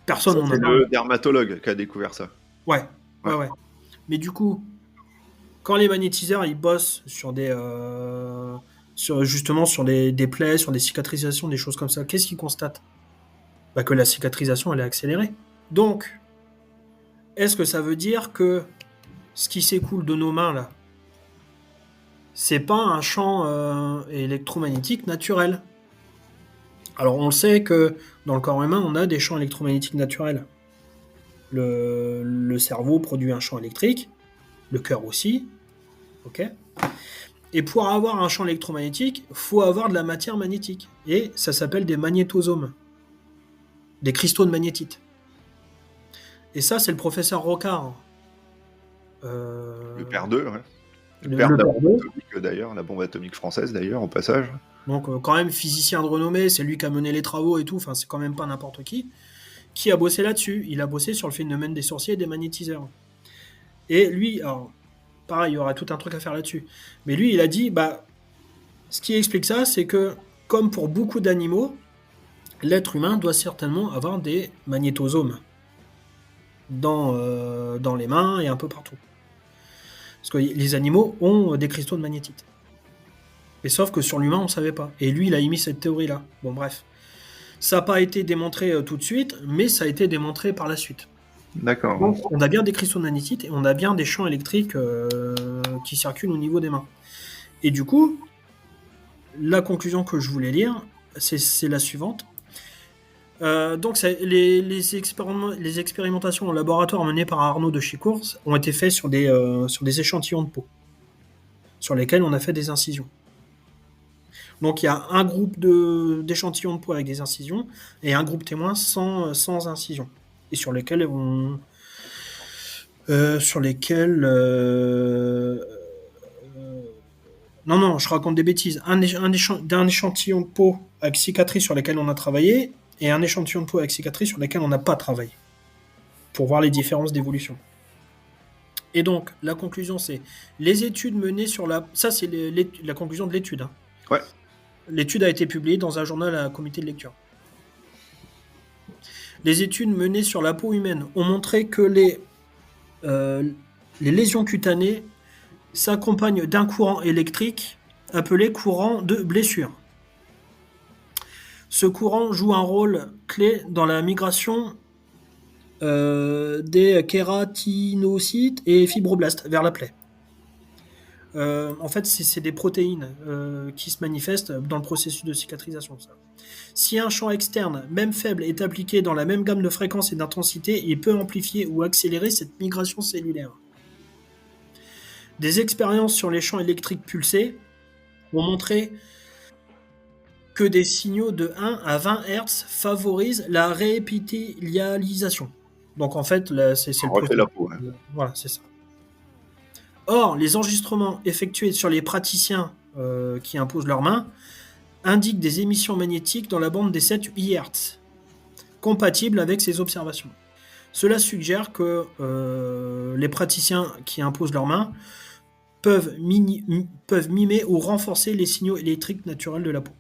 Personne n'en a
C'est le dermatologue qui a découvert ça.
Ouais. Mais du coup, quand les magnétiseurs ils bossent sur sur des plaies, sur des cicatrisations, des choses comme ça, qu'est-ce qu'ils constatent? Bah, que la cicatrisation elle est accélérée. Donc, est-ce que ça veut dire que ce qui s'écoule de nos mains là, c'est pas un champ électromagnétique naturel? Alors on le sait que dans le corps humain, on a des champs électromagnétiques naturels. Le cerveau produit un champ électrique, le cœur aussi, ok. Et pour avoir un champ électromagnétique, il faut avoir de la matière magnétique. Et ça s'appelle des magnétosomes, des cristaux de magnétite. Et ça, c'est le professeur Rocard.
Le père d'eux, ouais.
Le
père de la
père
bombe atomique, d'ailleurs, la bombe atomique française, d'ailleurs, au passage.
Donc quand même physicien de renommée, c'est lui qui a mené les travaux et tout, enfin c'est quand même pas n'importe qui a bossé là-dessus. Il a bossé sur le phénomène des sourciers et des magnétiseurs. Et lui, alors pareil, il y aura tout un truc à faire là-dessus. Mais lui, il a dit, bah, ce qui explique ça, c'est que comme pour beaucoup d'animaux, l'être humain doit certainement avoir des magnétosomes dans les mains et un peu partout. Parce que les animaux ont des cristaux de magnétite. Et sauf que sur l'humain, on ne savait pas. Et lui, il a émis cette théorie-là. Bon, bref. Ça n'a pas été démontré tout de suite, mais ça a été démontré par la suite.
D'accord.
Donc, on a bien des cristaux de magnétite et on a bien des champs électriques qui circulent au niveau des mains. Et du coup, la conclusion que je voulais lire, c'est la suivante. Donc, les expérimentations en laboratoire menées par Arnaud de Chicourt ont été faites sur des échantillons de peau, sur lesquels on a fait des incisions. Donc il y a un groupe d'échantillons de peau avec des incisions et un groupe témoin sans incision. Et sur lesquels non, je raconte des bêtises. Un échantillon de peau avec cicatrices sur lesquelles on a travaillé et un échantillon de peau avec cicatrices sur lesquelles on n'a pas travaillé. Pour voir les différences d'évolution. Et donc, la conclusion, c'est les études menées sur la... Ça, c'est la conclusion de l'étude. Hein.
Ouais.
L'étude a été publiée dans un journal à un comité de lecture. Les études menées sur la peau humaine ont montré que les lésions cutanées s'accompagnent d'un courant électrique appelé courant de blessure. Ce courant joue un rôle clé dans la migration des kératinocytes et fibroblastes vers la plaie. En fait, c'est des protéines qui se manifestent dans le processus de cicatrisation. Ça. Si un champ externe, même faible, est appliqué dans la même gamme de fréquence et d'intensité, il peut amplifier ou accélérer cette migration cellulaire. Des expériences sur les champs électriques pulsés ont montré que des signaux de 1 à 20 Hz favorisent la réépithélialisation. Donc en fait, là, c'est
On
le
refait la
processus.
peau. Hein.
Voilà, c'est ça. Or, les enregistrements effectués sur les praticiens qui imposent leurs mains indiquent des émissions magnétiques dans la bande des 7 Hz, compatibles avec ces observations. Cela suggère que les praticiens qui imposent leurs mains peuvent mimer ou renforcer les signaux électriques naturels de la peau.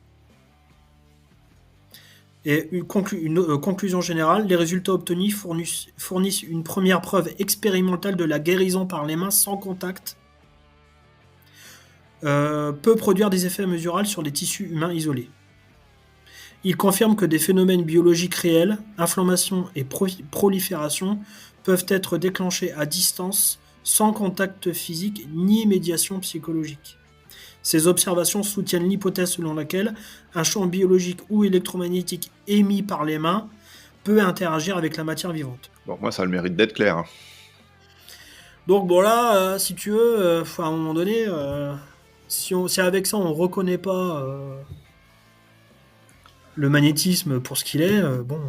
Et une conclusion générale, les résultats obtenus fournissent une première preuve expérimentale de la guérison par les mains sans contact. Peut produire des effets mesurables sur des tissus humains isolés. Il confirme que des phénomènes biologiques réels, inflammation et prolifération, peuvent être déclenchés à distance, sans contact physique ni médiation psychologique. Ces observations soutiennent l'hypothèse selon laquelle un champ biologique ou électromagnétique émis par les mains peut interagir avec la matière vivante.
Bon, moi, ça a le mérite d'être clair. Hein.
Donc bon là, si tu veux, à un moment donné, si avec ça on ne reconnaît pas le magnétisme pour ce qu'il est, bon...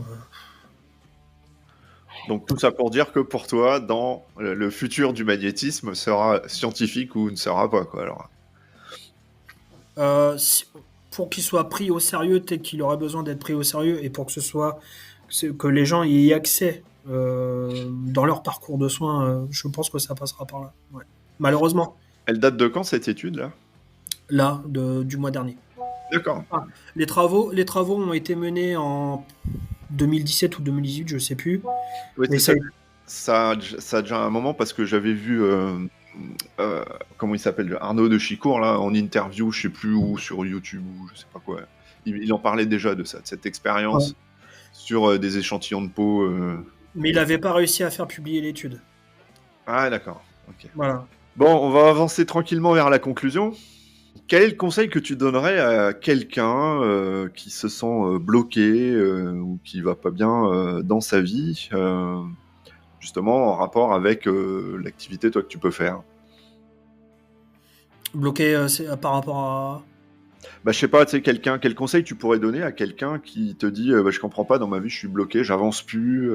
Donc tout ça pour dire que pour toi, dans le futur du magnétisme sera scientifique ou ne sera pas, quoi, alors.
Pour qu'il soit pris au sérieux, tel qu'il aurait besoin d'être pris au sérieux, et pour que que les gens y aient accès dans leur parcours de soins, je pense que ça passera par là. Ouais. Malheureusement.
Elle date de quand cette étude-là ?
Là, du mois dernier.
D'accord.
Ah, les travaux ont été menés en 2017 ou 2018, je sais plus.
Oui,
mais
ça a déjà un moment parce que j'avais vu comment il s'appelle, Arnaud de Chicourt là en interview, je sais plus où, sur YouTube ou je sais pas quoi. Il en parlait déjà de ça, de cette expérience sur des échantillons de peau.
Mais il n'avait pas réussi à faire publier l'étude.
Ah d'accord. Ok.
Voilà.
Bon, on va avancer tranquillement vers la conclusion. Quel est le conseil que tu donnerais à quelqu'un qui se sent bloqué ou qui va pas bien dans sa vie, justement en rapport avec l'activité toi que tu peux faire ?
Bloqué par rapport à...
Bah, je sais pas, tu sais, quel conseil tu pourrais donner à quelqu'un qui te dit bah, je comprends pas, dans ma vie je suis bloqué, j'avance plus,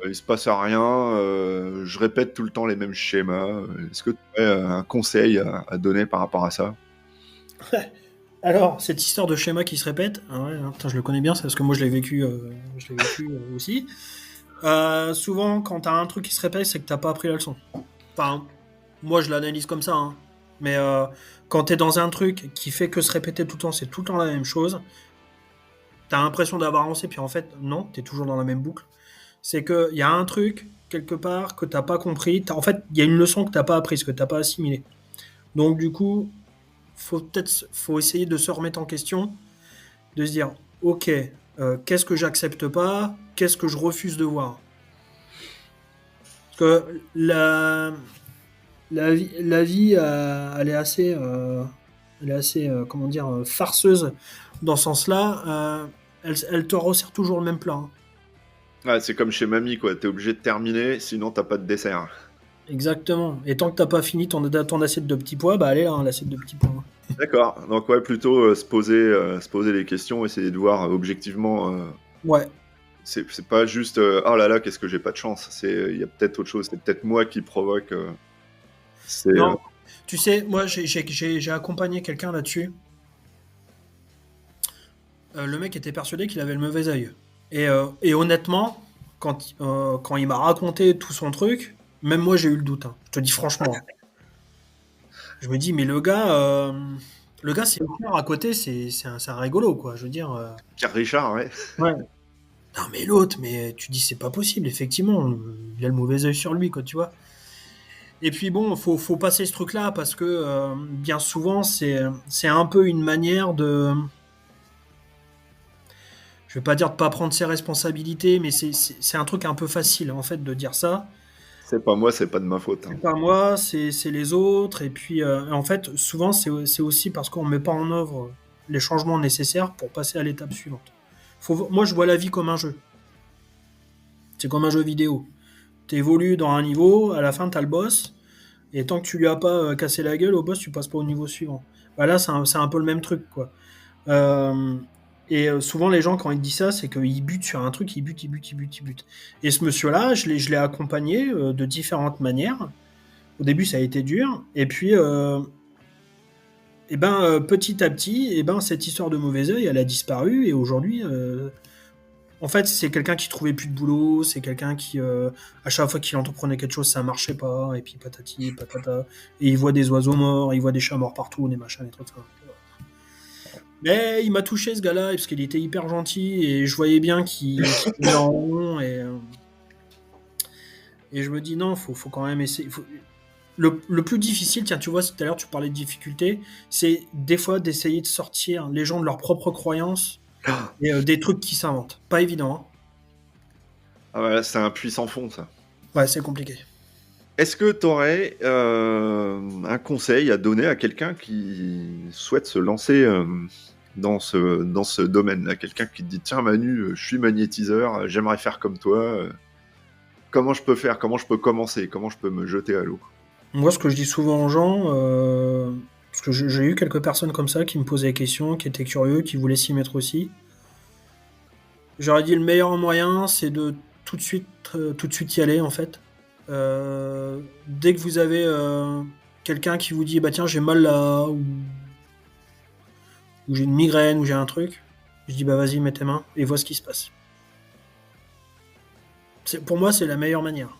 il se passe rien, je répète tout le temps les mêmes schémas. Est-ce que tu aurais un conseil à donner par rapport à ça ?
Alors, cette histoire de schéma qui se répète, je le connais bien, c'est parce que moi je l'ai vécu, aussi. Souvent, quand t'as un truc qui se répète, c'est que t'as pas appris la leçon. Enfin, moi je l'analyse comme ça, hein. Mais quand t'es dans un truc qui fait que se répéter tout le temps, c'est tout le temps la même chose, t'as l'impression d'avoir avancé, puis en fait, non, t'es toujours dans la même boucle. C'est qu'il y a un truc, quelque part, que t'as pas compris. En fait, il y a une leçon que t'as pas apprise, que t'as pas assimilée. Donc, du coup, faut essayer de se remettre en question, de se dire, ok, qu'est-ce que j'accepte pas, qu'est-ce que je refuse de voir. Parce que la vie, elle est assez, comment dire, farceuse dans ce sens-là. Elle te resserre toujours le même plat. Hein.
Ouais, c'est comme chez mamie, quoi. T'es obligé de terminer, sinon t'as pas de dessert.
Exactement. Et tant que t'as pas fini ton assiette de petits pois, bah allez là, l'assiette de petits pois.
D'accord. Donc ouais, plutôt se poser les questions, essayer de voir objectivement.
Ouais.
C'est pas juste oh là là, qu'est-ce que j'ai pas de chance. Il y a peut-être autre chose. C'est peut-être moi qui provoque.
Non. Tu sais, moi j'ai accompagné quelqu'un là-dessus. Le mec était persuadé qu'il avait le mauvais œil. Et honnêtement, quand il m'a raconté tout son truc, même moi j'ai eu le doute. Hein. Je te dis franchement. Je me dis, mais le gars, c'est le frère à côté, c'est un rigolo, quoi. Je veux dire.
Pierre Richard, ouais.
Ouais. Non, mais l'autre, mais tu dis, c'est pas possible, effectivement. Il a le mauvais œil sur lui, quoi, tu vois. Et puis bon, faut passer ce truc-là parce que bien souvent, c'est un peu une manière de. Je vais pas dire de pas prendre ses responsabilités, mais c'est un truc un peu facile, en fait, de dire ça.
C'est pas moi, c'est pas de ma faute. Hein.
C'est pas moi, c'est les autres. Et puis, en fait, souvent, c'est aussi parce qu'on met pas en œuvre les changements nécessaires pour passer à l'étape suivante. Moi, je vois la vie comme un jeu. C'est comme un jeu vidéo. Tu évolues dans un niveau, à la fin, tu as le boss. Et tant que tu lui as pas cassé la gueule au boss, tu passes pas au niveau suivant. Bah là, c'est un peu le même truc, quoi. Euh, et souvent, les gens, quand ils disent ça, c'est qu'ils butent sur un truc, ils butent, ils butent, ils butent, ils butent. Et ce monsieur-là, je l'ai accompagné de différentes manières. Au début, ça a été dur. Et puis, petit à petit, cette histoire de mauvais œil, elle a disparu. Et aujourd'hui, en fait, c'est quelqu'un qui trouvait plus de boulot. C'est quelqu'un qui, à chaque fois qu'il entreprenait quelque chose, ça marchait pas. Et puis patati, patata. Et il voit des oiseaux morts, il voit des chats morts partout, des machins, des trucs. Mais il m'a touché ce gars-là parce qu'il était hyper gentil et je voyais bien qu'il tournait en rond et je me dis non, faut quand même essayer. Le plus difficile, tiens, tu vois, tout à l'heure tu parlais de difficulté, c'est des fois d'essayer de sortir les gens de leurs propres croyances et des trucs qu'ils s'inventent. Pas évident, hein.
Ah ouais, là, c'est un puits sans fond, ça.
Ouais, c'est compliqué.
Est-ce que tu aurais un conseil à donner à quelqu'un qui souhaite se lancer dans ce domaine-là? Quelqu'un qui te dit, tiens Manu, je suis magnétiseur, j'aimerais faire comme toi. Comment je peux faire? Comment je peux commencer? Comment je peux me jeter à l'eau?
Moi, ce que je dis souvent aux gens, parce que j'ai eu quelques personnes comme ça qui me posaient des questions, qui étaient curieux, qui voulaient s'y mettre aussi. J'aurais dit le meilleur moyen, c'est de tout de suite y aller en fait. Dès que vous avez quelqu'un qui vous dit bah tiens j'ai mal là ou j'ai une migraine ou j'ai un truc, je dis bah vas-y mets tes mains et vois ce qui se passe. Pour moi c'est la meilleure manière.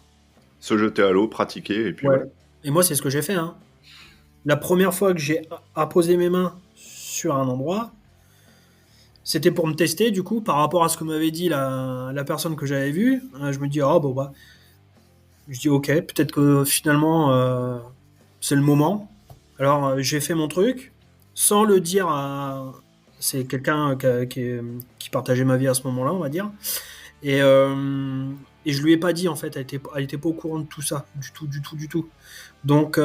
Se jeter à l'eau, pratiquer, et puis
Ouais.
voilà.
Et moi c'est ce que j'ai fait, hein. La première fois que j'ai apposé mes mains sur un endroit, c'était pour me tester du coup par rapport à ce que m'avait dit la personne que j'avais vue. Je me dis ah bon bah je dis ok, peut-être que finalement c'est le moment. Alors j'ai fait mon truc sans le dire à. C'est quelqu'un qui partageait ma vie à ce moment-là, on va dire. Et, euh, et je lui ai pas dit en fait, elle était pas au courant de tout ça, du tout, du tout, du tout. Donc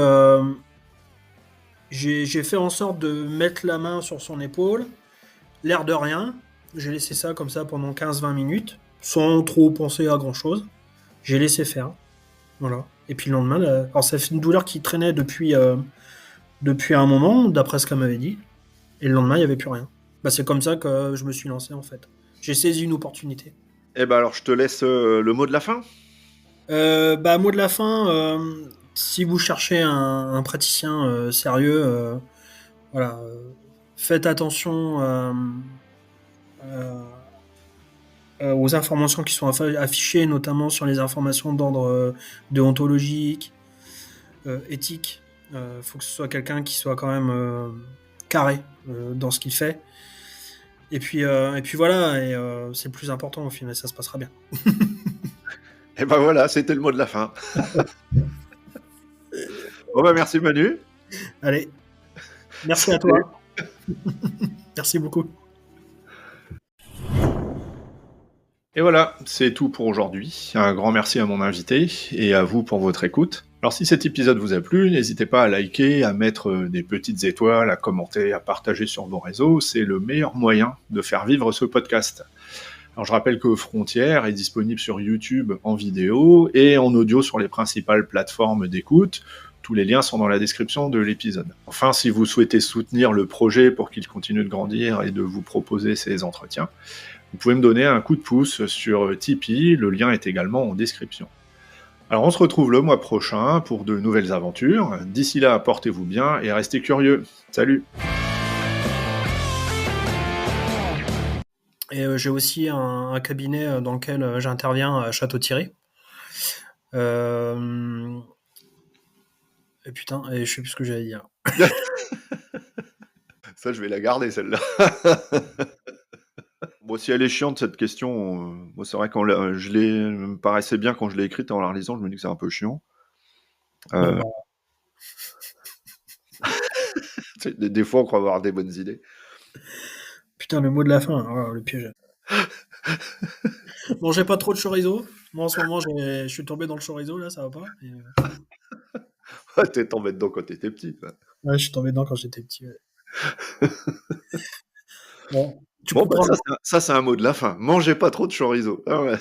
j'ai fait en sorte de mettre la main sur son épaule, l'air de rien. J'ai laissé ça comme ça pendant 15-20 minutes, sans trop penser à grand-chose. J'ai laissé faire. Voilà. Et puis le lendemain, alors ça fait une douleur qui traînait depuis un moment, d'après ce qu'elle m'avait dit. Et le lendemain, il n'y avait plus rien. Bah, c'est comme ça que je me suis lancé en fait. J'ai saisi une opportunité.
Eh ben alors, je te laisse le mot de la fin.
Mot de la fin, si vous cherchez un praticien sérieux, voilà, faites attention euh, aux informations qui sont affichées, notamment sur les informations d'ordre déontologique, éthique. Faut que ce soit quelqu'un qui soit quand même carré dans ce qu'il fait. Et puis voilà, et c'est le plus important au final, ça se passera bien.
Eh ben voilà, c'était le mot de la fin. Bon ben merci Manu.
Allez, merci à toi. Merci beaucoup.
Et voilà, c'est tout pour aujourd'hui. Un grand merci à mon invité et à vous pour votre écoute. Alors si cet épisode vous a plu, n'hésitez pas à liker, à mettre des petites étoiles, à commenter, à partager sur vos réseaux. C'est le meilleur moyen de faire vivre ce podcast. Alors je rappelle que Frontières est disponible sur YouTube en vidéo et en audio sur les principales plateformes d'écoute. Tous les liens sont dans la description de l'épisode. Enfin, si vous souhaitez soutenir le projet pour qu'il continue de grandir et de vous proposer ces entretiens, vous pouvez me donner un coup de pouce sur Tipeee, le lien est également en description. Alors on se retrouve le mois prochain pour de nouvelles aventures. D'ici là, portez-vous bien et restez curieux. Salut!
Et j'ai aussi un cabinet dans lequel j'interviens à Château-Thierry. Et putain, et je sais plus ce que j'allais dire.
Ça, je vais la garder, celle-là. Bon, si elle est chiante, cette question, moi, c'est vrai quand me paraissait bien quand je l'ai écrite en la relisant, je me dis que c'est un peu chiant.
Bon, bah,
Des fois, on croit avoir des bonnes idées.
putain, le mot de la fin, oh, le piège. Mangez pas trop de chorizo. Moi en ce moment, je suis tombé dans le chorizo, là, ça va pas. Et,
T'es tombé dedans quand t'étais petit.
ouais, je suis tombé dedans quand j'étais petit. Ouais. Bon, tu
Bon, bah
couperas.
ça, c'est un mot de la fin. Mangez pas trop de chorizo. Ah ouais.